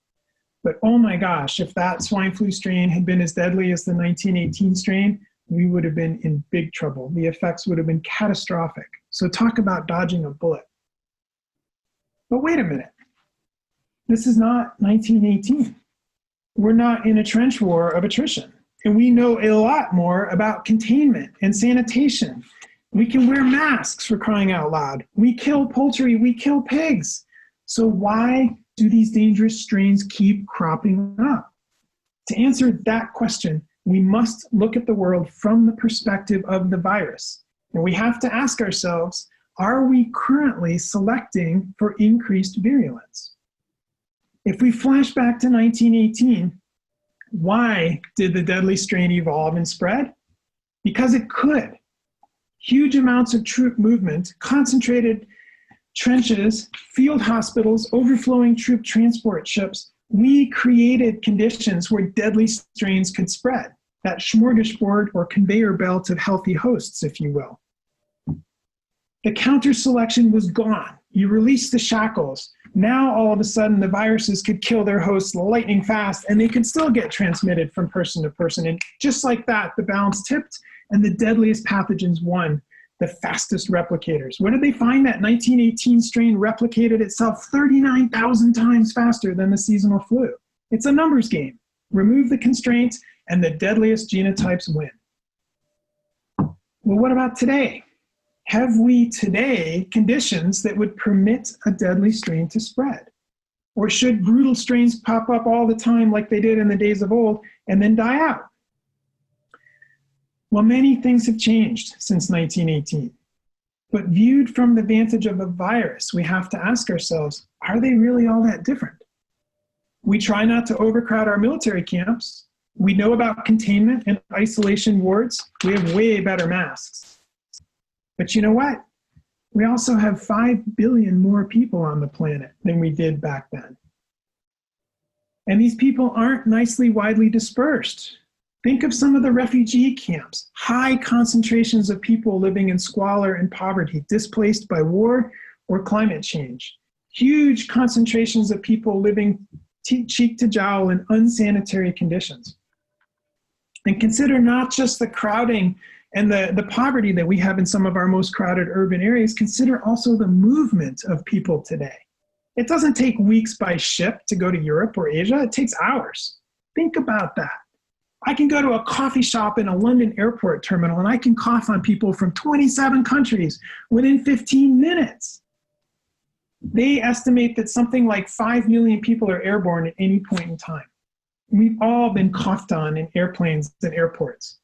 But oh my gosh, if that swine flu strain had been as deadly as the 1918 strain, we would have been in big trouble. The effects would have been catastrophic. So talk about dodging a bullet. But wait a minute, this is not 1918. We're not in a trench war of attrition. And we know a lot more about containment and sanitation. We can wear masks, for crying out loud. We kill poultry, we kill pigs. So why do these dangerous strains keep cropping up? To answer that question, we must look at the world from the perspective of the virus. And we have to ask ourselves, are we currently selecting for increased virulence? If we flash back to 1918, why did the deadly strain evolve and spread? Because it could. Huge amounts of troop movement, concentrated trenches, field hospitals, overflowing troop transport ships. We created conditions where deadly strains could spread. that smorgasbord or conveyor belt of healthy hosts, if you will. The counter selection was gone. You released the shackles. Now, all of a sudden, the viruses could kill their hosts lightning fast, and they could still get transmitted from person to person. And just like that, the balance tipped, and the deadliest pathogens won, the fastest replicators. What did they find? That 1918 strain replicated itself 39,000 times faster than the seasonal flu. It's a numbers game. Remove the constraints, and the deadliest genotypes win. Well, what about today? Have we today conditions that would permit a deadly strain to spread? Or should brutal strains pop up all the time like they did in the days of old and then die out? Well, many things have changed since 1918. But viewed from the vantage of a virus, we have to ask ourselves, are they really all that different? We try not to overcrowd our military camps. We know about containment and isolation wards. We have way better masks. But you know what? We also have 5 billion more people on the planet than we did back then. And these people aren't nicely widely dispersed. Think of some of the refugee camps, high concentrations of people living in squalor and poverty, displaced by war or climate change. Huge concentrations of people living cheek to jowl in unsanitary conditions. And consider not just the crowding and the poverty that we have in some of our most crowded urban areas, consider also the movement of people today. It doesn't take weeks by ship to go to Europe or Asia, it takes hours. Think about that. I can go to a coffee shop in a London airport terminal and I can cough on people from 27 countries within 15 minutes. They estimate that something like 5 million people are airborne at any point in time. We've all been coughed on in airplanes and airports.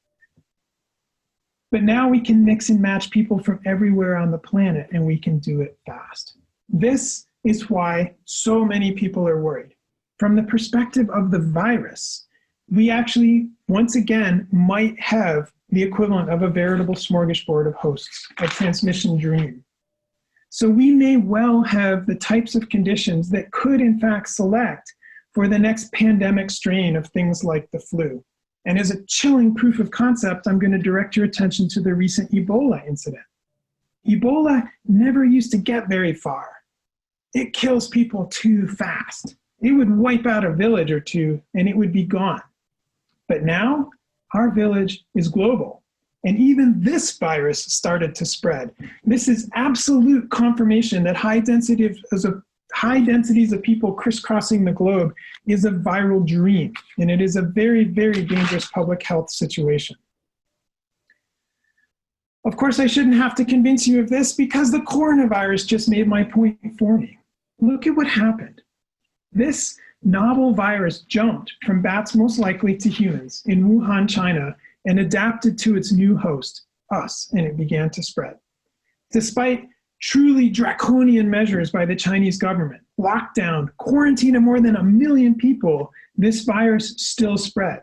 But now we can mix and match people from everywhere on the planet, and we can do it fast. This is why so many people are worried. From the perspective of the virus, we actually, once again, might have the equivalent of a veritable smorgasbord of hosts, a transmission dream. So we may well have the types of conditions that could, in fact, select for the next pandemic strain of things like the flu. And as a chilling proof of concept, I'm going to direct your attention to the recent Ebola incident. Ebola never used to get very far. It kills people too fast. It would wipe out a village or two and it would be gone. But now our village is global. And even this virus started to spread. This is absolute confirmation that high densities of people crisscrossing the globe is a viral dream, and it is a very, very dangerous public health situation. Of course, I shouldn't have to convince you of this because the coronavirus just made my point for me. Look at what happened. This novel virus jumped from bats most likely to humans in Wuhan, China, and adapted to its new host, us, and it began to spread. Despite truly draconian measures by the Chinese government, lockdown, quarantine of more than 1 million people, this virus still spread.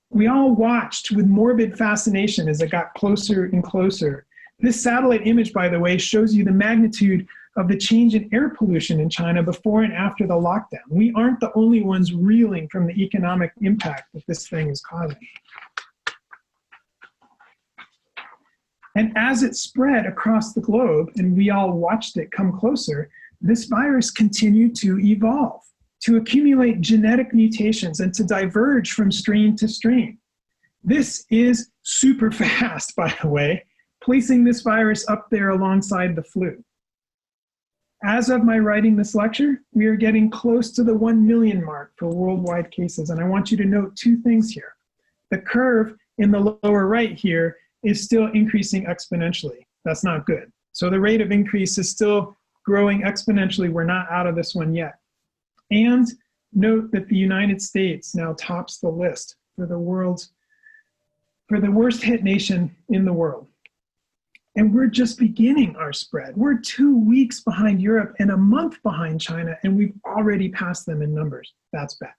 We all watched with morbid fascination as it got closer and closer. This satellite image, by the way, shows you the magnitude of the change in air pollution in China before and after the lockdown. We aren't the only ones reeling from the economic impact that this thing is causing. And as it spread across the globe, and we all watched it come closer, this virus continued to evolve, to accumulate genetic mutations, and to diverge from strain to strain. This is super fast, by the way, placing this virus up there alongside the flu. As of my writing this lecture, we are getting close to the 1 million mark for worldwide cases, and I want you to note 2 things here. The curve in the lower right here is still increasing exponentially. That's not good. So the rate of increase is still growing exponentially. We're not out of this one yet. And note that the United States now tops the list for the worst hit nation in the world. And we're just beginning our spread. We're 2 weeks behind Europe and a month behind China, and we've already passed them in numbers. That's bad.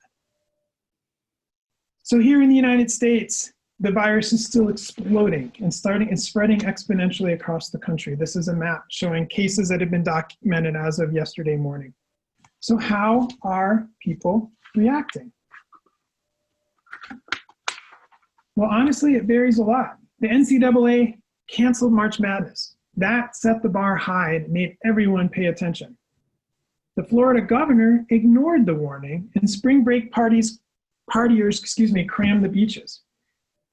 So here in the United States, the virus is still exploding and spreading exponentially across the country. This is a map showing cases that have been documented as of yesterday morning. So how are people reacting? Well, honestly, it varies a lot. The NCAA canceled March Madness. That set the bar high and made everyone pay attention. The Florida governor ignored the warning, and spring break partiers crammed the beaches.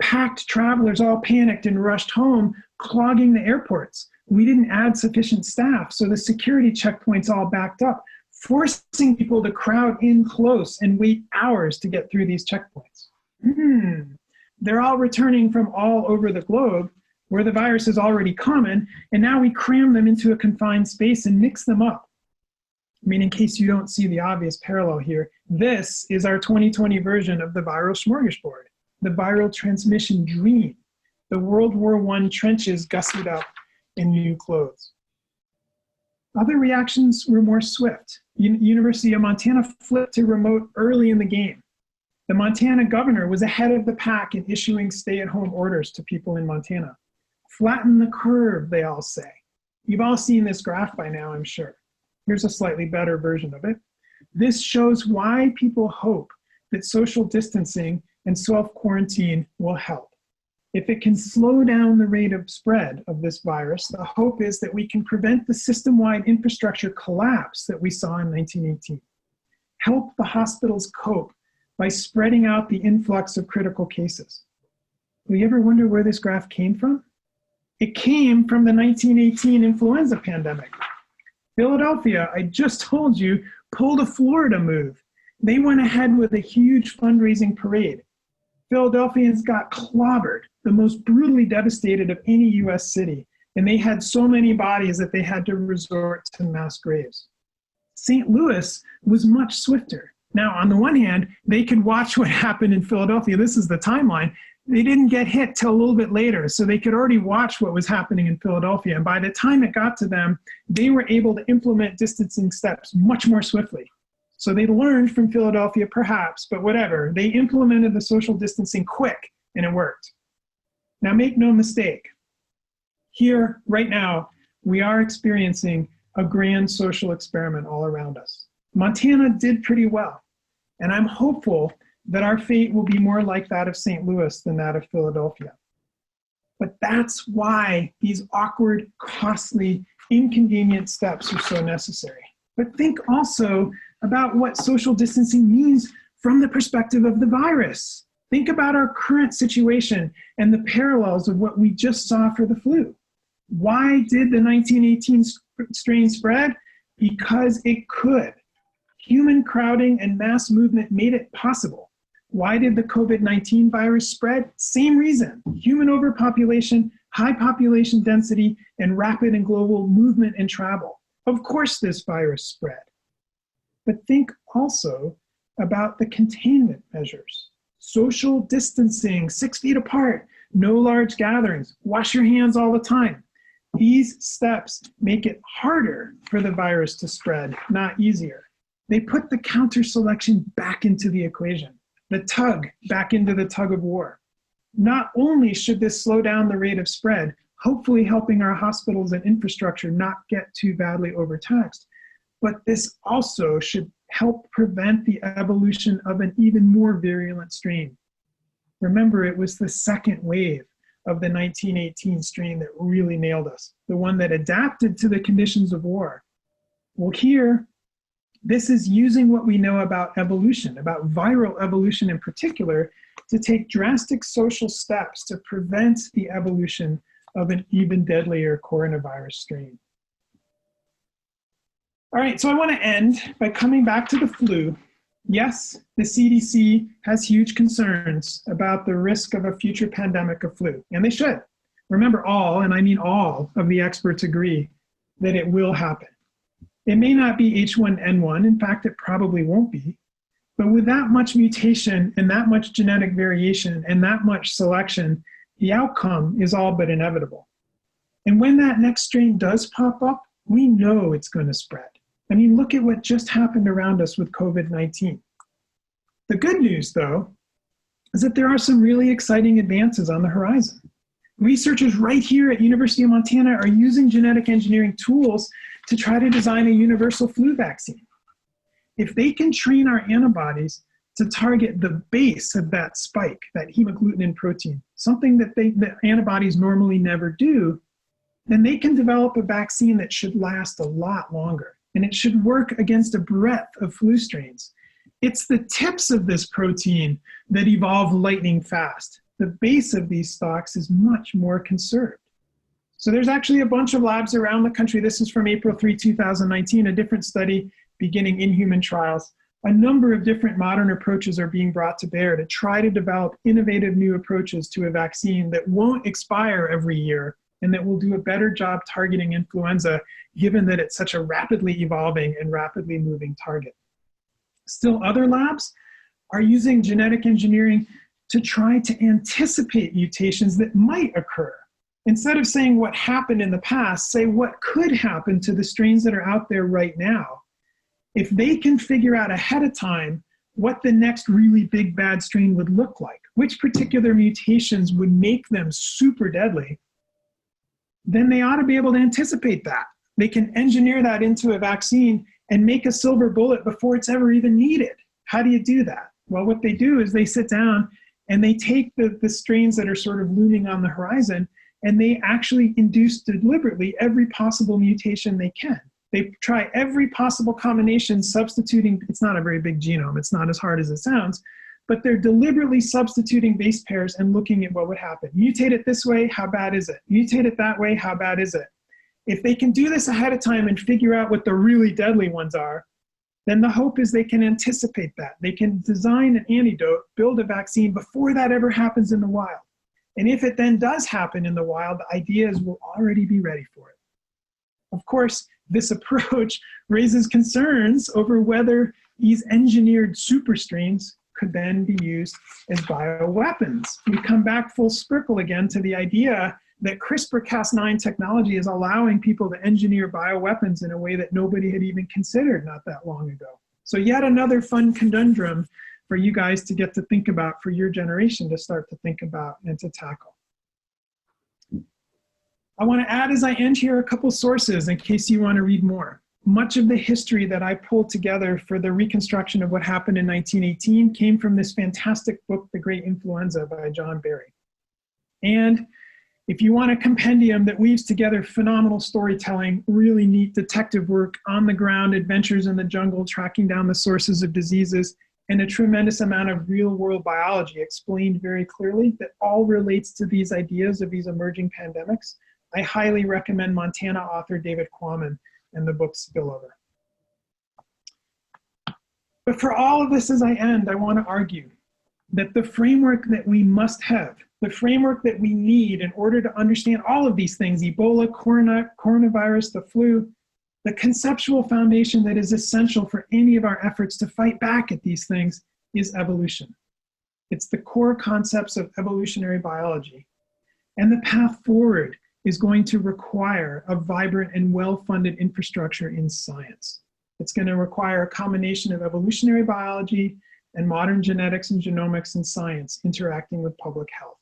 Packed travelers all panicked and rushed home, clogging the airports. We didn't add sufficient staff, so the security checkpoints all backed up, forcing people to crowd in close and wait hours to get through these checkpoints. They're all returning from all over the globe, where the virus is already common, and now we cram them into a confined space and mix them up. I mean, in case you don't see the obvious parallel here, this is our 2020 version of the viral smorgasbord, the viral transmission dream, the World War I trenches gussied up in new clothes. Other reactions were more swift. University of Montana flipped to remote early in the game. The Montana governor was ahead of the pack in issuing stay-at-home orders to people in Montana. Flatten the curve, they all say. You've all seen this graph by now, I'm sure. Here's a slightly better version of it. This shows why people hope that social distancing and self-quarantine will help. If it can slow down the rate of spread of this virus, the hope is that we can prevent the system-wide infrastructure collapse that we saw in 1918. Help the hospitals cope by spreading out the influx of critical cases. Will you ever wonder where this graph came from? It came from the 1918 influenza pandemic. Philadelphia, I just told you, pulled a Florida move. They went ahead with a huge fundraising parade. Philadelphians got clobbered, the most brutally devastated of any US city, and they had so many bodies that they had to resort to mass graves. St. Louis was much swifter. Now, on the one hand, they could watch what happened in Philadelphia. This is the timeline. They didn't get hit till a little bit later, so they could already watch what was happening in Philadelphia. And by the time it got to them, they were able to implement distancing steps much more swiftly. So they learned from Philadelphia, perhaps, but whatever. They implemented the social distancing quick, and it worked. Now, make no mistake. Here, right now, we are experiencing a grand social experiment all around us. Montana did pretty well, and I'm hopeful that our fate will be more like that of St. Louis than that of Philadelphia. But that's why these awkward, costly, inconvenient steps are so necessary. But think also about what social distancing means from the perspective of the virus. Think about our current situation and the parallels of what we just saw for the flu. Why did the 1918 strain spread? Because it could. Human crowding and mass movement made it possible. Why did the COVID-19 virus spread? Same reason: human overpopulation, high population density, and rapid and global movement and travel. Of course this virus spread. But think also about the containment measures. Social distancing, 6 feet apart, no large gatherings, wash your hands all the time. These steps make it harder for the virus to spread, not easier. They put the counter selection back into the equation, the tug back into the tug of war. Not only should this slow down the rate of spread, hopefully helping our hospitals and infrastructure not get too badly overtaxed, but this also should help prevent the evolution of an even more virulent strain. Remember, it was the second wave of the 1918 strain that really nailed us, the one that adapted to the conditions of war. Well, here, this is using what we know about evolution, about viral evolution in particular, to take drastic social steps to prevent the evolution of an even deadlier coronavirus strain. All right, so I want to end by coming back to the flu. Yes, the CDC has huge concerns about the risk of a future pandemic of flu, and they should. Remember, all, and I mean all, of the experts agree that it will happen. It may not be H1N1, in fact, it probably won't be, but with that much mutation and that much genetic variation and that much selection, the outcome is all but inevitable. And when that next strain does pop up, we know it's going to spread. I mean, look at what just happened around us with COVID-19. The good news, though, is that there are some really exciting advances on the horizon. Researchers right here at University of Montana are using genetic engineering tools to try to design a universal flu vaccine. If they can train our antibodies to target the base of that spike, that hemagglutinin protein, something that antibodies normally never do, then they can develop a vaccine that should last a lot longer. And it should work against a breadth of flu strains. It's the tips of this protein that evolve lightning fast. The base of these stalks is much more conserved. So there's actually a bunch of labs around the country. This is from April 3, 2019, a different study beginning in human trials. A number of different modern approaches are being brought to bear to try to develop innovative new approaches to a vaccine that won't expire every year and that will do a better job targeting influenza, given that it's such a rapidly evolving and rapidly moving target. Still, other labs are using genetic engineering to try to anticipate mutations that might occur. Instead of saying what happened in the past, say what could happen to the strains that are out there right now. If they can figure out ahead of time what the next really big bad strain would look like, which particular mutations would make them super deadly, then they ought to be able to anticipate that. They can engineer that into a vaccine and make a silver bullet before it's ever even needed. How do you do that? Well, what they do is they sit down and they take the strains that are sort of looming on the horizon, and they actually induce deliberately every possible mutation they can. They try every possible combination substituting. It's not a very big genome. It's not as hard as it sounds, but they're deliberately substituting base pairs and looking at what would happen. Mutate it this way, how bad is it? Mutate it that way, how bad is it? If they can do this ahead of time and figure out what the really deadly ones are, then the hope is they can anticipate that. They can design an antidote, build a vaccine before that ever happens in the wild. And if it then does happen in the wild, the idea is we'll already be ready for it. Of course, this approach raises concerns over whether these engineered super strains could then be used as bioweapons. We come back full circle again to the idea that CRISPR-Cas9 technology is allowing people to engineer bioweapons in a way that nobody had even considered not that long ago. So yet another fun conundrum for you guys to get to think about, for your generation to start to think about and to tackle. I want to add as I end here a couple sources in case you want to read more. Much of the history that I pulled together for the reconstruction of what happened in 1918 came from this fantastic book, The Great Influenza by John Barry. And if you want a compendium that weaves together phenomenal storytelling, really neat detective work, on the ground adventures in the jungle, tracking down the sources of diseases, and a tremendous amount of real world biology explained very clearly that all relates to these ideas of these emerging pandemics, I highly recommend Montana author David Quammen and the book Spillover. But for all of this as I end, I want to argue that the framework that we must have, the framework that we need in order to understand all of these things, Ebola, coronavirus, the flu, the conceptual foundation that is essential for any of our efforts to fight back at these things is evolution. It's the core concepts of evolutionary biology. And the path forward is going to require a vibrant and well-funded infrastructure in science. It's going to require a combination of evolutionary biology and modern genetics and genomics and science interacting with public health.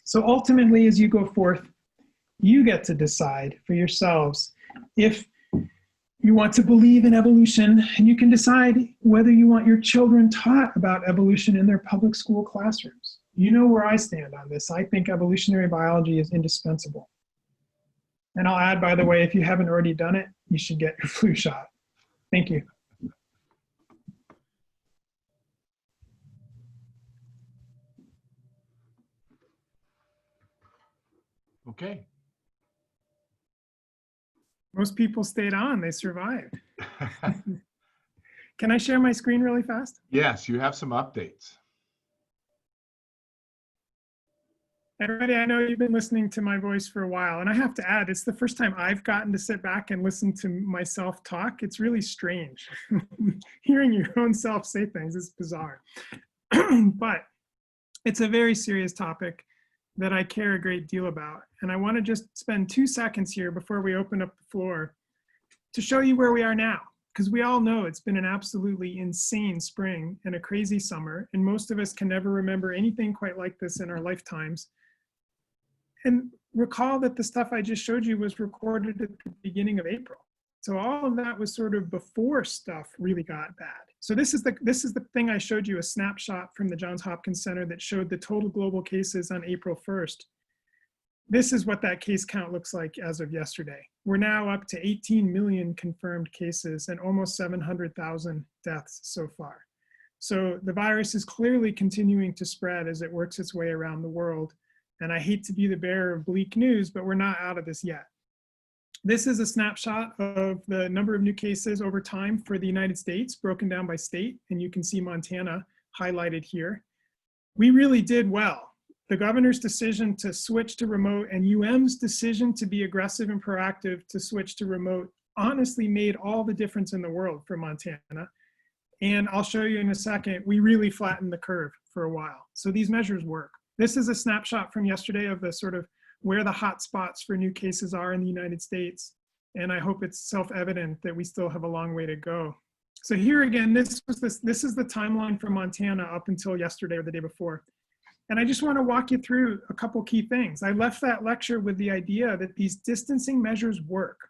So ultimately, as you go forth, you get to decide for yourselves if you want to believe in evolution, and you can decide whether you want your children taught about evolution in their public school classrooms. You know where I stand on this. I think evolutionary biology is indispensable. And I'll add, by the way, if you haven't already done it, you should get your flu shot. Thank you. Okay. Most people stayed on, they survived. Can I share my screen really fast? Yes, you have some updates. Everybody, I know you've been listening to my voice for a while, and I have to add, it's the first time I've gotten to sit back and listen to myself talk. It's really strange. Hearing your own self say things is bizarre. But it's a very serious topic that I care a great deal about. And I want to just spend 2 seconds here before we open up the floor to show you where we are now. Because we all know it's been an absolutely insane spring and a crazy summer, and most of us can never remember anything quite like this in our lifetimes. And recall that the stuff I just showed you was recorded at the beginning of April. So all of that was sort of before stuff really got bad. So this is the thing I showed you, a snapshot from the Johns Hopkins Center that showed the total global cases on April 1st. This is what that case count looks like as of yesterday. We're now up to 18 million confirmed cases and almost 700,000 deaths so far. So the virus is clearly continuing to spread as it works its way around the world. And I hate to be the bearer of bleak news, but we're not out of this yet. This is a snapshot of the number of new cases over time for the United States, broken down by state, and you can see Montana highlighted here. We really did well. The governor's decision to switch to remote and UM's decision to be aggressive and proactive to switch to remote honestly made all the difference in the world for Montana. And I'll show you in a second, we really flattened the curve for a while. So these measures work. This is a snapshot from yesterday of the sort of where the hot spots for new cases are in the United States. And I hope it's self-evident that we still have a long way to go. So here again, this is the timeline for Montana up until yesterday or the day before. And I just want to walk you through a couple key things. I left that lecture with the idea that these distancing measures work.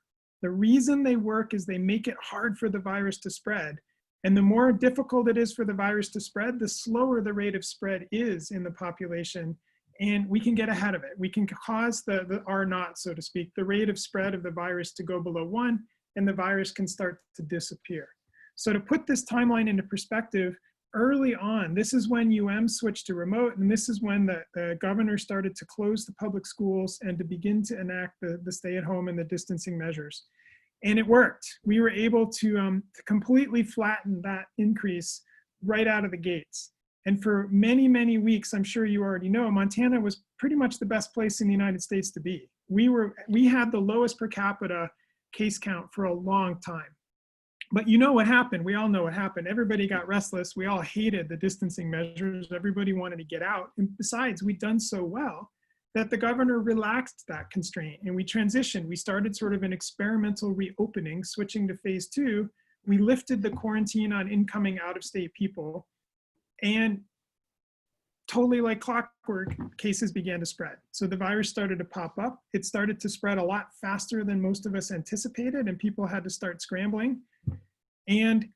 The reason they work is they make it hard for the virus to spread. And the more difficult it is for the virus to spread, the slower the rate of spread is in the population. And we can get ahead of it. We can cause the R0, so to speak, the rate of spread of the virus to go below 1, and the virus can start to disappear. So to put this timeline into perspective, early on, this is when UM switched to remote, and this is when the governor started to close the public schools and to begin to enact the stay-at-home and the distancing measures. And it worked. We were able to completely flatten that increase right out of the gates. And for many, many weeks, I'm sure you already know, Montana was pretty much the best place in the United States to be. We had the lowest per capita case count for a long time. But you know what happened? We all know what happened. Everybody got restless. We all hated the distancing measures. Everybody wanted to get out. And besides, we'd done so well that the governor relaxed that constraint and we transitioned. We started sort of an experimental reopening, switching to phase 2. We lifted the quarantine on incoming out-of-state people, and totally like clockwork, cases began to spread. So the virus started to pop up. It started to spread a lot faster than most of us anticipated, and people had to start scrambling. And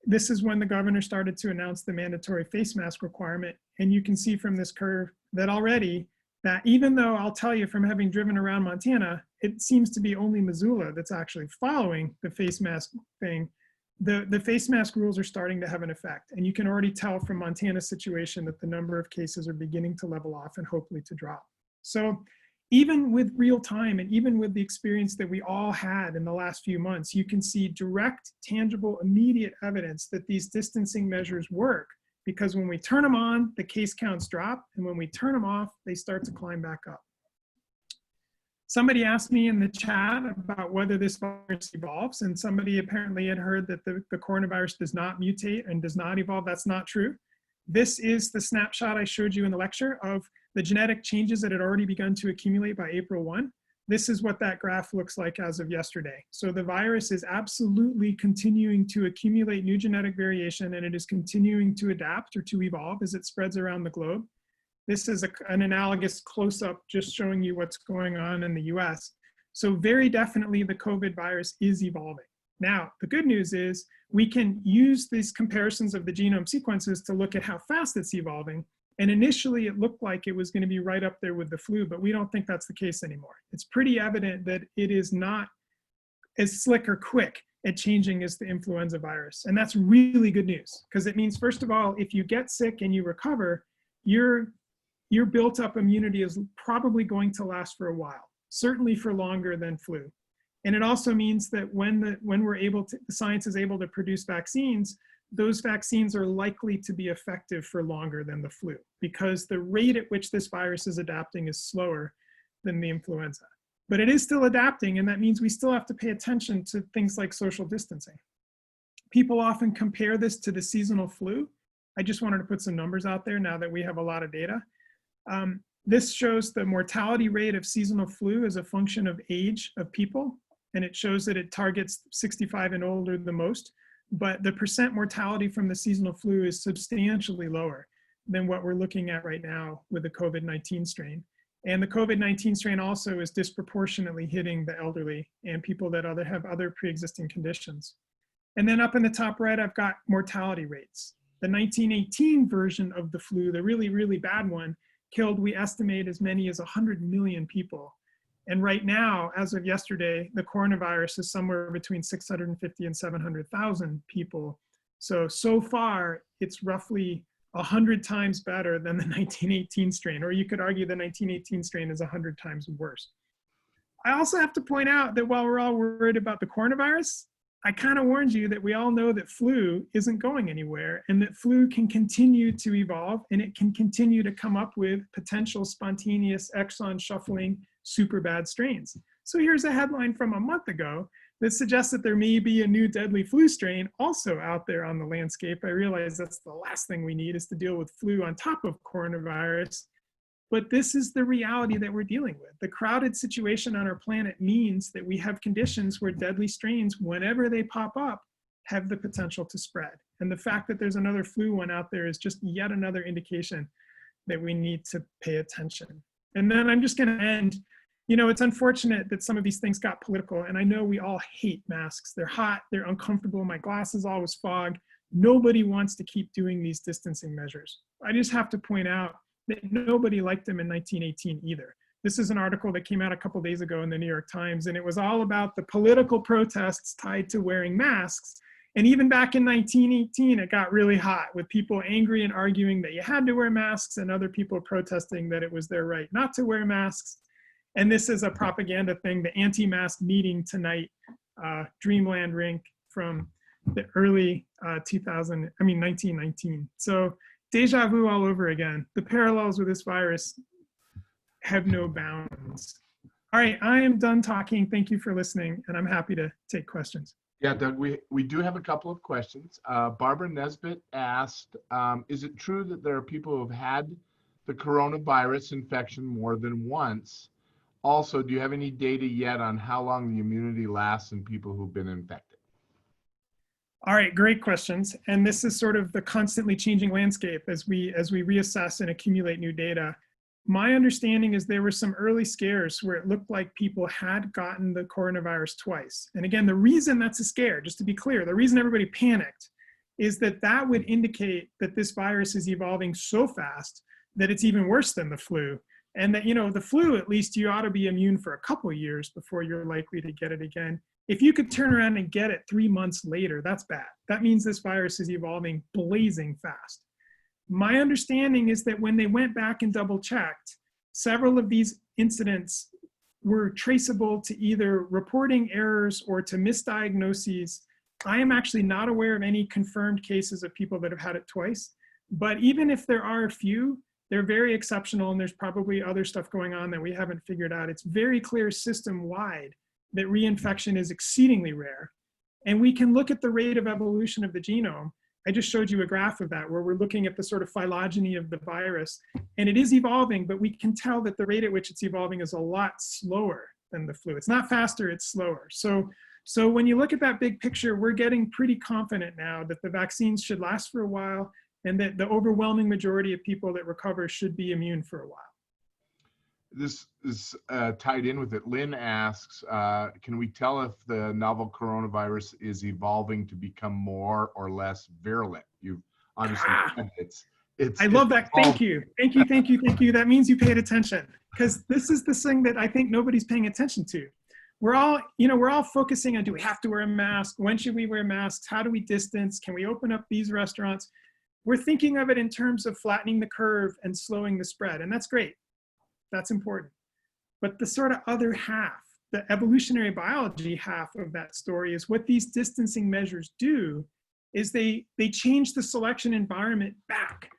this is when the governor started to announce the mandatory face mask requirement. And you can see from this curve that already, that even though I'll tell you from having driven around Montana, it seems to be only Missoula that's actually following the face mask thing. The face mask rules are starting to have an effect. And you can already tell from Montana's situation that the number of cases are beginning to level off and hopefully to drop. So even with real time and even with the experience that we all had in the last few months, you can see direct, tangible, immediate evidence that these distancing measures work, because when we turn them on, the case counts drop, and when we turn them off, they start to climb back up. Somebody asked me in the chat about whether this virus evolves, and somebody apparently had heard that the coronavirus does not mutate and does not evolve. That's not true. This is the snapshot I showed you in the lecture of the genetic changes that had already begun to accumulate by April 1. This is what that graph looks like as of yesterday. So the virus is absolutely continuing to accumulate new genetic variation, and it is continuing to adapt or to evolve as it spreads around the globe. This is an analogous close-up just showing you what's going on in the US. So very definitely the COVID virus is evolving. Now, the good news is we can use these comparisons of the genome sequences to look at how fast it's evolving. And initially it looked like it was going to be right up there with the flu, but we don't think that's the case anymore. It's pretty evident that it is not as slick or quick at changing as the influenza virus. And that's really good news, because it means, first of all, if you get sick and you recover, your built up immunity is probably going to last for a while, certainly for longer than flu. And it also means that when we're able to, the science is able to produce vaccines, those vaccines are likely to be effective for longer than the flu, because the rate at which this virus is adapting is slower than the influenza. But it is still adapting, and that means we still have to pay attention to things like social distancing. People often compare this to the seasonal flu. I just wanted to put some numbers out there now that we have a lot of data. This shows the mortality rate of seasonal flu as a function of age of people, and it shows that it targets 65 and older the most, but the percent mortality from the seasonal flu is substantially lower than what we're looking at right now with the COVID-19 strain. And the COVID-19 strain also is disproportionately hitting the elderly and people that have other pre-existing conditions. And then up in the top right, I've got mortality rates. The 1918 version of the flu, the really, really bad one, killed, we estimate, as many as 100 million people. And right now, as of yesterday, the coronavirus is somewhere between 650 and 700,000 people. So far, it's roughly 100 times better than the 1918 strain, or you could argue the 1918 strain is 100 times worse. I also have to point out that while we're all worried about the coronavirus, I kind of warned you that we all know that flu isn't going anywhere and that flu can continue to evolve and it can continue to come up with potential spontaneous exon shuffling super bad strains. So here's a headline from a month ago that suggests that there may be a new deadly flu strain also out there on the landscape. I realize that's the last thing we need is to deal with flu on top of coronavirus. But this is the reality that we're dealing with. The crowded situation on our planet means that we have conditions where deadly strains, whenever they pop up, have the potential to spread. And the fact that there's another flu one out there is just yet another indication that we need to pay attention. And then I'm just going to end. You know, it's unfortunate that some of these things got political, and I know we all hate masks. They're hot, they're uncomfortable, my glasses always fog. Nobody wants to keep doing these distancing measures. I just have to point out that nobody liked them in 1918 either. This is an article that came out a couple days ago in the New York Times, and it was all about the political protests tied to wearing masks. And even back in 1918, it got really hot with people angry and arguing that you had to wear masks and other people protesting that it was their right not to wear masks. And this is a propaganda thing, the anti-mask meeting tonight, Dreamland Rink from the early 1919. So deja vu all over again. The parallels with this virus have no bounds. All right, I am done talking. Thank you for listening, and I'm happy to take questions. Yeah, Doug, we do have a couple of questions. Barbara Nesbitt asked, is it true that there are people who have had the coronavirus infection more than once? Also, do you have any data yet on how long the immunity lasts in people who've been infected? All right, great questions. And this is sort of the constantly changing landscape as we reassess and accumulate new data. My understanding is there were some early scares where it looked like people had gotten the coronavirus twice. And again, the reason that's a scare, just to be clear, the reason everybody panicked is that that would indicate that this virus is evolving so fast that it's even worse than the flu. And that, you know, the flu, at least you ought to be immune for a couple of years before you're likely to get it again. If you could turn around and get it 3 months later, that's bad. That means this virus is evolving blazing fast. My understanding is that when they went back and double checked, several of these incidents were traceable to either reporting errors or to misdiagnoses. I am actually not aware of any confirmed cases of people that have had it twice, but even if there are a few, they're very exceptional, and there's probably other stuff going on that we haven't figured out. It's very clear system-wide that reinfection is exceedingly rare. And we can look at the rate of evolution of the genome. I just showed you a graph of that where we're looking at the sort of phylogeny of the virus. And it is evolving, but we can tell that the rate at which it's evolving is a lot slower than the flu. It's not faster, it's slower. So when you look at that big picture, we're getting pretty confident now that the vaccines should last for a while and that the overwhelming majority of people that recover should be immune for a while. This is tied in with it. Lynn asks, can we tell if the novel coronavirus is evolving to become more or less virulent? You've obviously said I love that. Thank you. That means you paid attention, because this is the thing that I think nobody's paying attention to. We're all focusing on, do we have to wear a mask? When should we wear masks? How do we distance? Can we open up these restaurants? We're thinking of it in terms of flattening the curve and slowing the spread, and that's great. That's important. But the sort of other half, the evolutionary biology half of that story, is what these distancing measures do is they change the selection environment back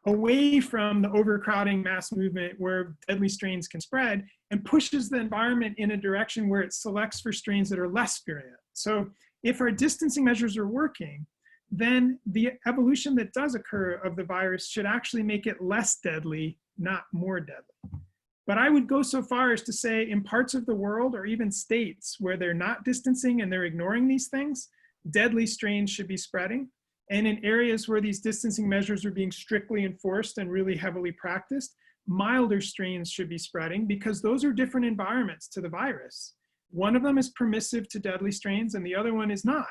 away from the overcrowding mass movement where deadly strains can spread and pushes the environment in a direction where it selects for strains that are less virulent. So if our distancing measures are working, then the evolution that does occur of the virus should actually make it less deadly, not more deadly. But I would go so far as to say in parts of the world or even states where they're not distancing and they're ignoring these things, deadly strains should be spreading. And in areas where these distancing measures are being strictly enforced and really heavily practiced, milder strains should be spreading because those are different environments to the virus. One of them is permissive to deadly strains and the other one is not.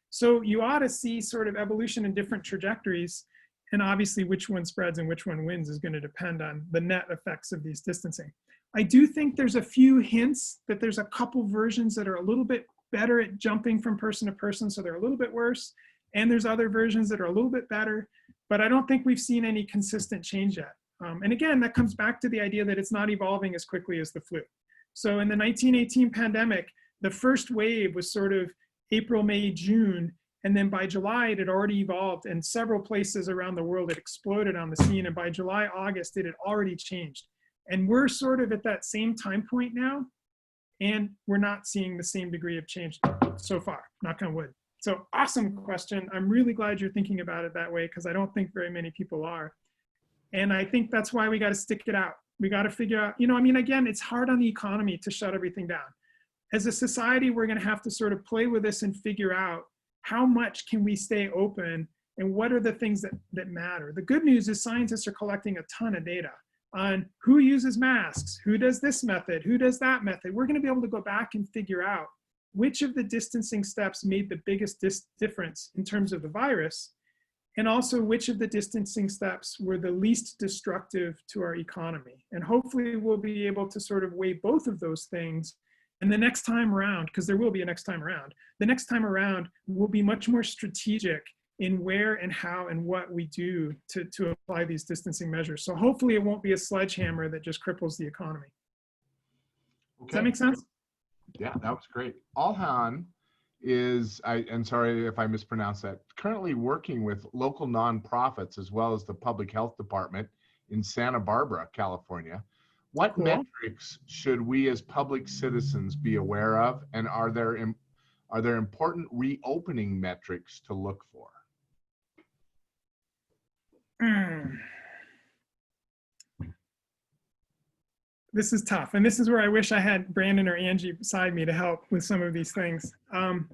So you ought to see sort of evolution in different trajectories. And obviously which one spreads and which one wins is going to depend on the net effects of these distancing. I do think there's a few hints that there's a couple versions that are a little bit better at jumping from person to person, so they're a little bit worse. And there's other versions that are a little bit better, but I don't think we've seen any consistent change yet. And again, that comes back to the idea that it's not evolving as quickly as the flu. So in the 1918 pandemic, the first wave was sort of April, May, June, and then by July, it had already evolved, and several places around the world it exploded on the scene, and by July, August, it had already changed. And we're sort of at that same time point now, and we're not seeing the same degree of change so far, knock on wood. So awesome question. I'm really glad you're thinking about it that way because I don't think very many people are. And I think that's why we got to stick it out. We got to figure out, I mean, again, it's hard on the economy to shut everything down. As a society, we're going to have to sort of play with this and figure out how much can we stay open and what are the things that matter. The good news is scientists are collecting a ton of data on who uses masks, who does this method, who does that method. We're going to be able to go back and figure out which of the distancing steps made the biggest difference in terms of the virus, and also which of the distancing steps were the least destructive to our economy. And hopefully we'll be able to sort of weigh both of those things. And the next time around, because there will be a next time around, the next time around we'll be much more strategic in where and how and what we do to apply these distancing measures. So hopefully it won't be a sledgehammer that just cripples the economy. Okay. Does that make sense? Yeah, that was great. Alhan is, and sorry if I mispronounced that, currently working with local nonprofits as well as the public health department in Santa Barbara, California. What Cool. metrics should we as public citizens be aware of, and are there important reopening metrics to look for? This is tough, and this is where I wish I had Brandon or Angie beside me to help with some of these things. I'm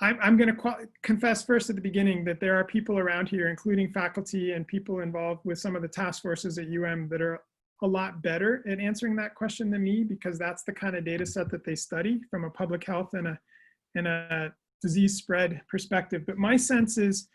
going to confess first at the beginning that there are people around here, including faculty and people involved with some of the task forces at UM, that are a lot better at answering that question than me, because that's the kind of data set that they study from a public health and a disease spread perspective. But my sense is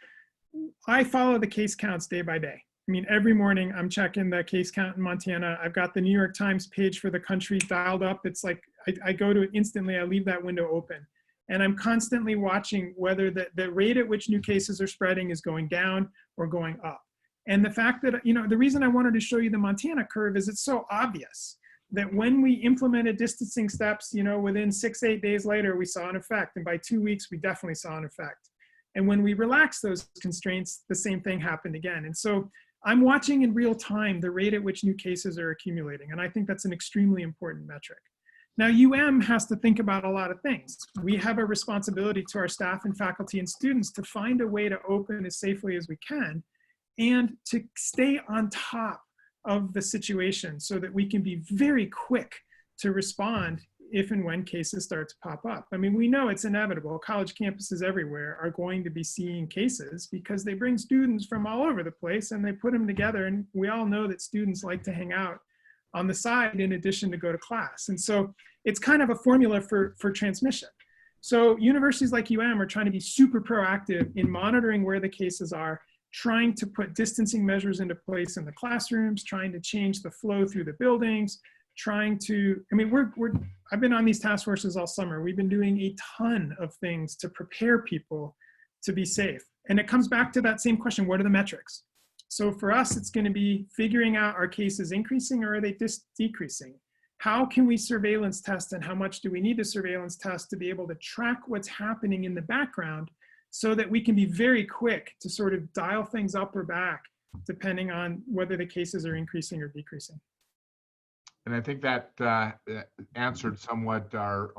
I follow the case counts day by day. I mean, every morning I'm checking the case count in Montana. I've got the New York Times page for the country dialed up. It's like I go to it instantly. I leave that window open. And I'm constantly watching whether the rate at which new cases are spreading is going down or going up. And the fact that, the reason I wanted to show you the Montana curve is it's so obvious that when we implemented distancing steps, within 6-8 days later, we saw an effect. And by 2 weeks, we definitely saw an effect. And when we relaxed those constraints, the same thing happened again. And so I'm watching in real time the rate at which new cases are accumulating. And I think that's an extremely important metric. Now, UM has to think about a lot of things. We have a responsibility to our staff and faculty and students to find a way to open as safely as we can and to stay on top of the situation so that we can be very quick to respond if and when cases start to pop up. I mean, we know it's inevitable. College campuses everywhere are going to be seeing cases because they bring students from all over the place and they put them together. And we all know that students like to hang out on the side in addition to go to class. And so it's kind of a formula for transmission. So universities like UM are trying to be super proactive in monitoring where the cases are, trying to put distancing measures into place in the classrooms, trying to change the flow through the buildings, trying to, I've been on these task forces all summer. We've been doing a ton of things to prepare people to be safe. And it comes back to that same question, what are the metrics? So for us, it's going to be figuring out, are cases increasing or are they decreasing? How can we surveillance test and how much do we need to surveillance test to be able to track what's happening in the background so that we can be very quick to sort of dial things up or back depending on whether the cases are increasing or decreasing. And I think that answered somewhat our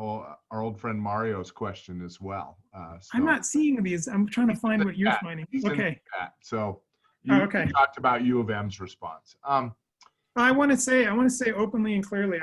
old friend Mario's question as well. I'm not seeing these. I'm trying to find what you're finding. Okay. So you talked about U of M's response. I want to say openly and clearly,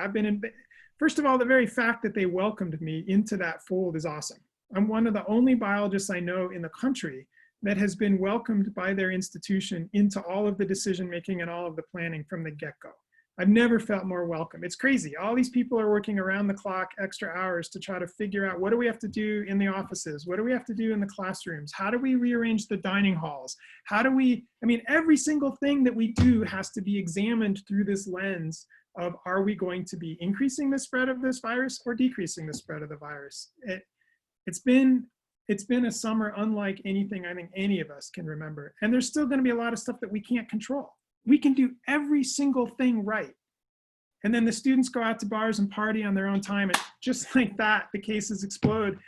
first of all, the very fact that they welcomed me into that fold is awesome. I'm one of the only biologists I know in the country that has been welcomed by their institution into all of the decision-making and all of the planning from the get-go. I've never felt more welcome. It's crazy. All these people are working around the clock, extra hours to try to figure out, what do we have to do in the offices? What do we have to do in the classrooms? How do we rearrange the dining halls? How do we, I mean, every single thing that we do has to be examined through this lens of, are we going to be increasing the spread of this virus or decreasing the spread of the virus? It's been a summer unlike anything I think any of us can remember. And there's still going to be a lot of stuff that we can't control. We can do every single thing right. And then the students go out to bars and party on their own time, and just like that, the cases explode.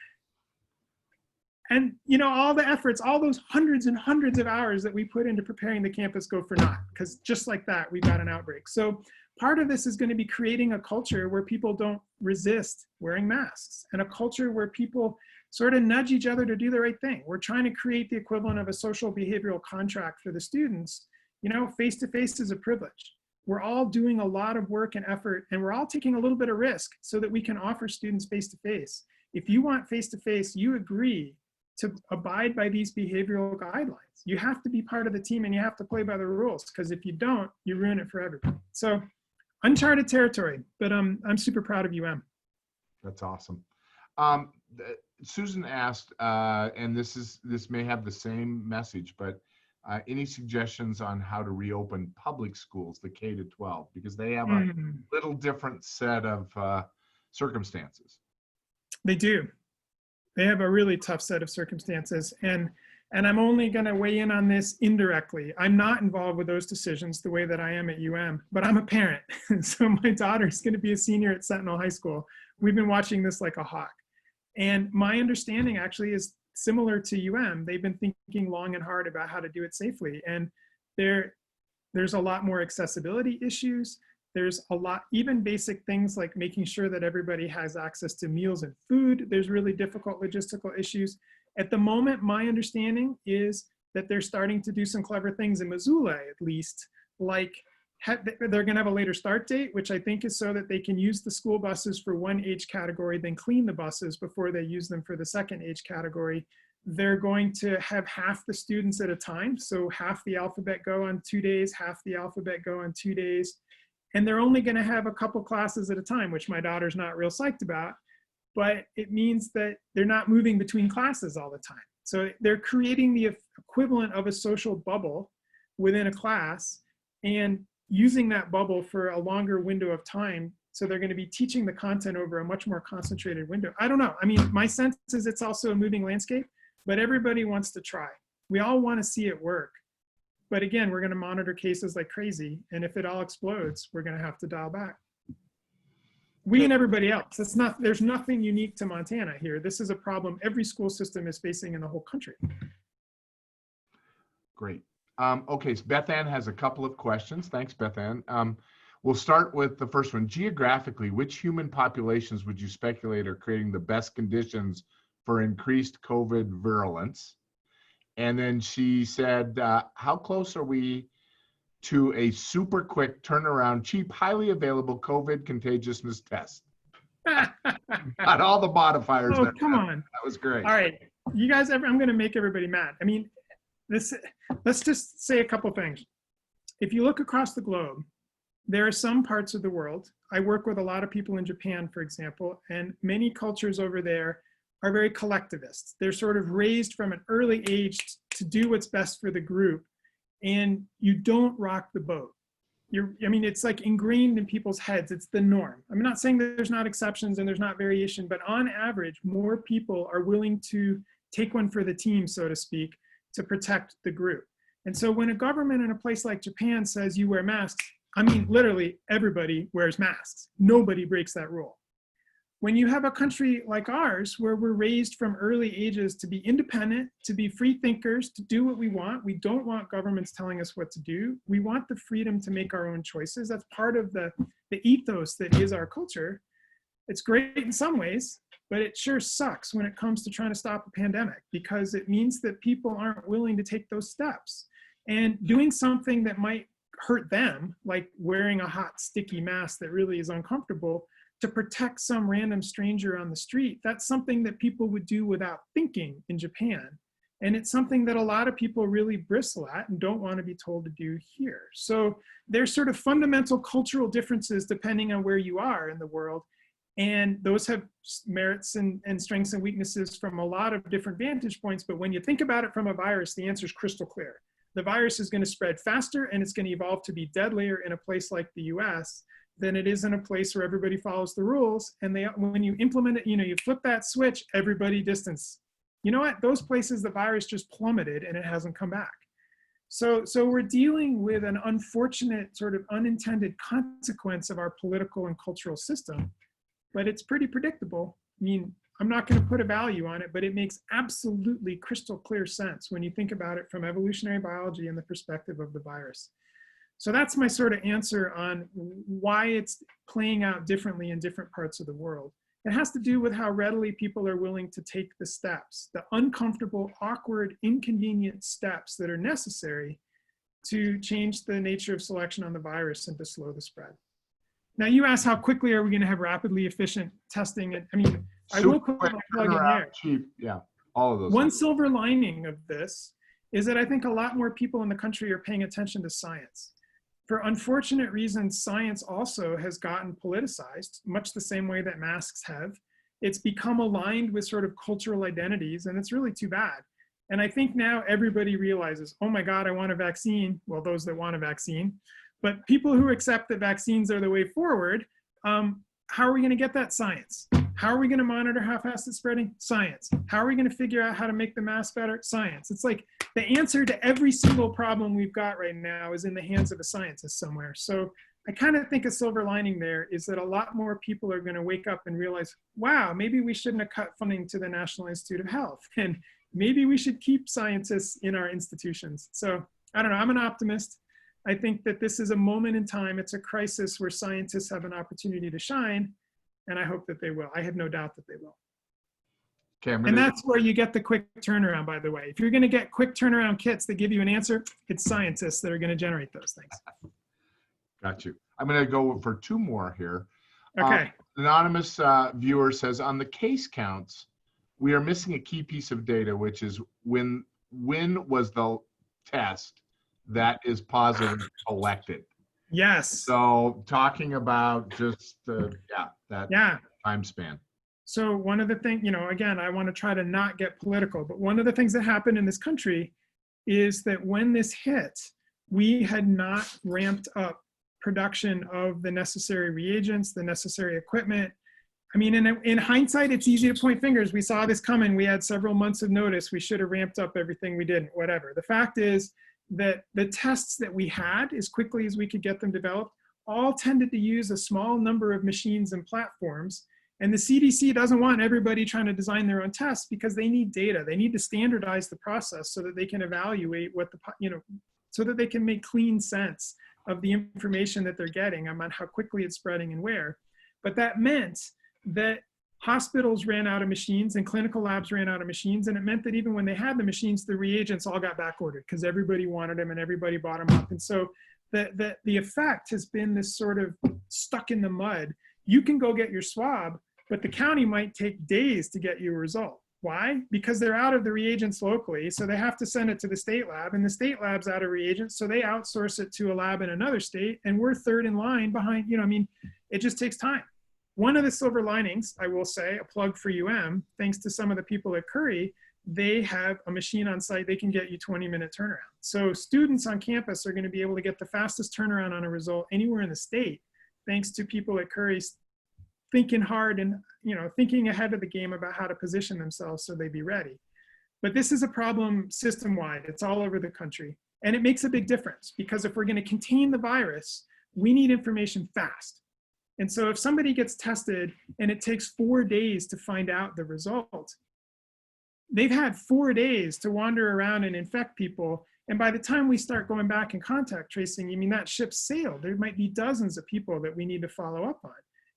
And you know, all the efforts, all those hundreds and hundreds of hours that we put into preparing the campus go for naught, because just like that, we got an outbreak. So part of this is going to be creating a culture where people don't resist wearing masks, and a culture where people sort of nudge each other to do the right thing. We're trying to create the equivalent of a social behavioral contract for the students. You know, face-to-face is a privilege. We're all doing a lot of work and effort, and we're all taking a little bit of risk so that we can offer students face-to-face. If you want face-to-face, you agree to abide by these behavioral guidelines. You have to be part of the team, and you have to play by the rules, because if you don't, you ruin it for everybody. So uncharted territory, but I'm super proud of UM. That's awesome. Susan asked, and this may have the same message, but any suggestions on how to reopen public schools, the K to 12, because they have a little different set of circumstances. They do. They have a really tough set of circumstances, and I'm only going to weigh in on this indirectly. I'm not involved with those decisions the way that I am at UM, but I'm a parent. So my daughter's going to be a senior at Sentinel High School. We've been watching this like a hawk. And my understanding actually is similar to UM. They've been thinking long and hard about how to do it safely. And there's a lot more accessibility issues. There's a lot, even basic things like making sure that everybody has access to meals and food. There's really difficult logistical issues. At the moment, my understanding is that they're starting to do some clever things in Missoula, at least, like they're going to have a later start date, which I think is so that they can use the school buses for one age category, then clean the buses before they use them for the second age category. They're going to have half the students at a time. So half the alphabet go on 2 days, half the alphabet go on 2 days. And they're only going to have a couple classes at a time, which my daughter's not real psyched about. But it means that they're not moving between classes all the time. So they're creating the equivalent of a social bubble within a class and using that bubble for a longer window of time. So they're going to be teaching the content over a much more concentrated window. I don't know. I mean, my sense is it's also a moving landscape, but everybody wants to try. We all want to see it work. But again, we're going to monitor cases like crazy. And if it all explodes, we're going to have to dial back. We and everybody else. There's nothing unique to Montana here. This is a problem every school system is facing in the whole country. Great. Okay, so Beth Ann has a couple of questions. Thanks, Beth Ann. We'll start with the first one. Geographically, which human populations would you speculate are creating the best conditions for increased COVID virulence? And then she said, how close are we to a super quick turnaround, cheap, highly available COVID contagiousness test? Got all the modifiers there. Come on. That was great. All right, you guys, I'm going to make everybody mad. I mean, let's just say a couple things. If you look across the globe, there are some parts of the world. I work with a lot of people in Japan, for example, and many cultures over there are very collectivist. They're sort of raised from an early age to do what's best for the group, and you don't rock the boat. I mean, it's like ingrained in people's heads. It's the norm. I'm not saying that there's not exceptions and there's not variation, but on average, more people are willing to take one for the team, so to speak, to protect the group. And so when a government in a place like Japan says you wear masks, I mean, literally everybody wears masks. Nobody breaks that rule. When you have a country like ours, where we're raised from early ages to be independent, to be free thinkers, to do what we want, we don't want governments telling us what to do. We want the freedom to make our own choices. That's part of the ethos that is our culture. It's great in some ways, but it sure sucks when it comes to trying to stop a pandemic, because it means that people aren't willing to take those steps. And doing something that might hurt them, like wearing a hot, sticky mask that really is uncomfortable, to protect some random stranger on the street, that's something that people would do without thinking in Japan. And it's something that a lot of people really bristle at and don't want to be told to do here. So there's sort of fundamental cultural differences depending on where you are in the world. And those have merits and strengths and weaknesses from a lot of different vantage points. But when you think about it from a virus, the answer is crystal clear. The virus is going to spread faster and it's going to evolve to be deadlier in a place like the US than it is in a place where everybody follows the rules. And when you implement it, you flip that switch, everybody distance. You know what? Those places, the virus just plummeted and it hasn't come back. So we're dealing with an unfortunate sort of unintended consequence of our political and cultural system, but it's pretty predictable. I mean, I'm not going to put a value on it, but it makes absolutely crystal clear sense when you think about it from evolutionary biology and the perspective of the virus. So that's my sort of answer on why it's playing out differently in different parts of the world. It has to do with how readily people are willing to take the steps, the uncomfortable, awkward, inconvenient steps that are necessary to change the nature of selection on the virus and to slow the spread. Now you asked how quickly are we going to have rapidly efficient testing? And I mean, I will put my plug in there. Cheap, yeah, all of those. One silver lining of this is that I think a lot more people in the country are paying attention to science. For unfortunate reasons, science also has gotten politicized, much the same way that masks have. It's become aligned with sort of cultural identities, and it's really too bad. And I think now everybody realizes, oh my God, I want a vaccine. Well, those that want a vaccine. But people who accept that vaccines are the way forward, how are we going to get that? Science. How are we going to monitor how fast it's spreading? Science. How are we going to figure out how to make the mask better? Science. It's like the answer to every single problem we've got right now is in the hands of a scientist somewhere. So I kind of think a silver lining there is that a lot more people are going to wake up and realize, wow, maybe we shouldn't have cut funding to the National Institute of Health. And maybe we should keep scientists in our institutions. So I don't know, I'm an optimist. I think that this is a moment in time. It's a crisis where scientists have an opportunity to shine. And I hope that they will. I have no doubt that they will. Okay, and that's where you get the quick turnaround, by the way. If you're going to get quick turnaround kits that give you an answer, it's scientists that are going to generate those things. Got you. I'm going to go for two more here. Okay. Anonymous viewer says, on the case counts, we are missing a key piece of data, which is when was the test that is positive collected? Yes. So talking about just that time span. So one of the things, again, I want to try to not get political, but one of the things that happened in this country is that when this hit, we had not ramped up production of the necessary reagents, the necessary equipment. I mean, in hindsight, it's easy to point fingers. We saw this coming. We had several months of notice. We should have ramped up everything we didn't, whatever. The fact is that the tests that we had, as quickly as we could get them developed, all tended to use a small number of machines and platforms. And the CDC doesn't want everybody trying to design their own tests because they need data. They need to standardize the process so that they can evaluate what so that they can make clean sense of the information that they're getting about how quickly it's spreading and where. But that meant that hospitals ran out of machines and clinical labs ran out of machines. And it meant that even when they had the machines, the reagents all got back ordered because everybody wanted them and everybody bought them up. And so the effect has been this sort of stuck in the mud. You can go get your swab, but the county might take days to get you a result. Why? Because they're out of the reagents locally. So they have to send it to the state lab and the state lab's out of reagents. So they outsource it to a lab in another state and we're third in line behind, it just takes time. One of the silver linings, I will say, a plug for thanks to some of the people at Curry, they have a machine on site, they can get you 20-minute turnaround. So students on campus are going to be able to get the fastest turnaround on a result anywhere in the state, thanks to people at Curry thinking hard and thinking ahead of the game about how to position themselves so they be ready. But this is a problem system-wide. It's all over the country. And it makes a big difference because if we're going to contain the virus, we need information fast. And so if somebody gets tested and it takes 4 days to find out the result, they've had 4 days to wander around and infect people. And by the time we start going back and contact tracing, that ship sailed. There might be dozens of people that we need to follow up on.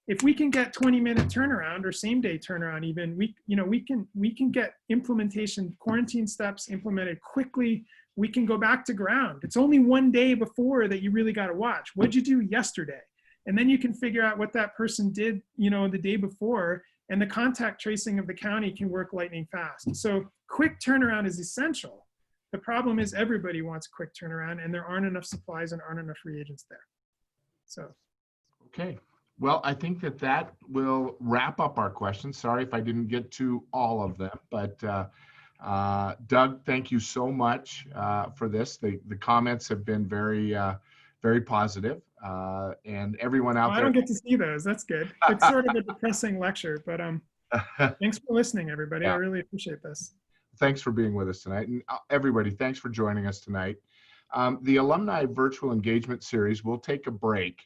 If we can get 20-minute turnaround or same-day turnaround even, we can get implementation, quarantine steps implemented quickly. We can go back to ground. It's only 1 day before that you really got to watch. What'd you do yesterday? And then you can figure out what that person did, you know, the day before, and the contact tracing of the county can work lightning fast. So quick turnaround is essential. The problem is everybody wants quick turnaround, and there aren't enough supplies and aren't enough reagents there. So. Okay. Well, I think that will wrap up our questions. Sorry if I didn't get to all of them, but Doug, thank you so much for this. The comments have been very, very positive, and everyone out there. I don't get to see those. That's good. It's sort of a depressing lecture, but thanks for listening, everybody. Yeah. I really appreciate this. Thanks for being with us tonight. And everybody, thanks for joining us tonight. The Alumni Virtual Engagement Series will take a break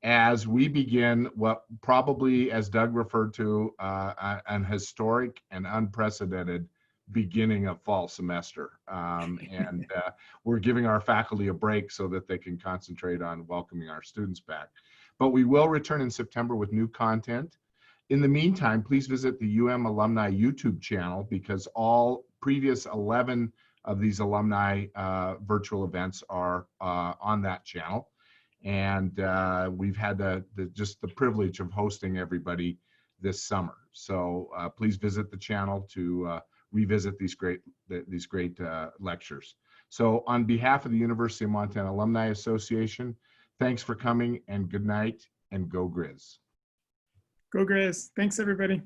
as we begin what probably, as Doug referred to, an historic and unprecedented beginning of fall semester. And we're giving our faculty a break so that they can concentrate on welcoming our students back. But we will return in September with new content. In the meantime, please visit the Alumni YouTube channel, because all previous 11 of these alumni virtual events are on that channel. And we've had just the privilege of hosting everybody this summer. So please visit the channel to revisit these great lectures. So on behalf of the University of Montana Alumni Association, thanks for coming, and good night, and go Grizz. Go Grizz. Thanks, everybody.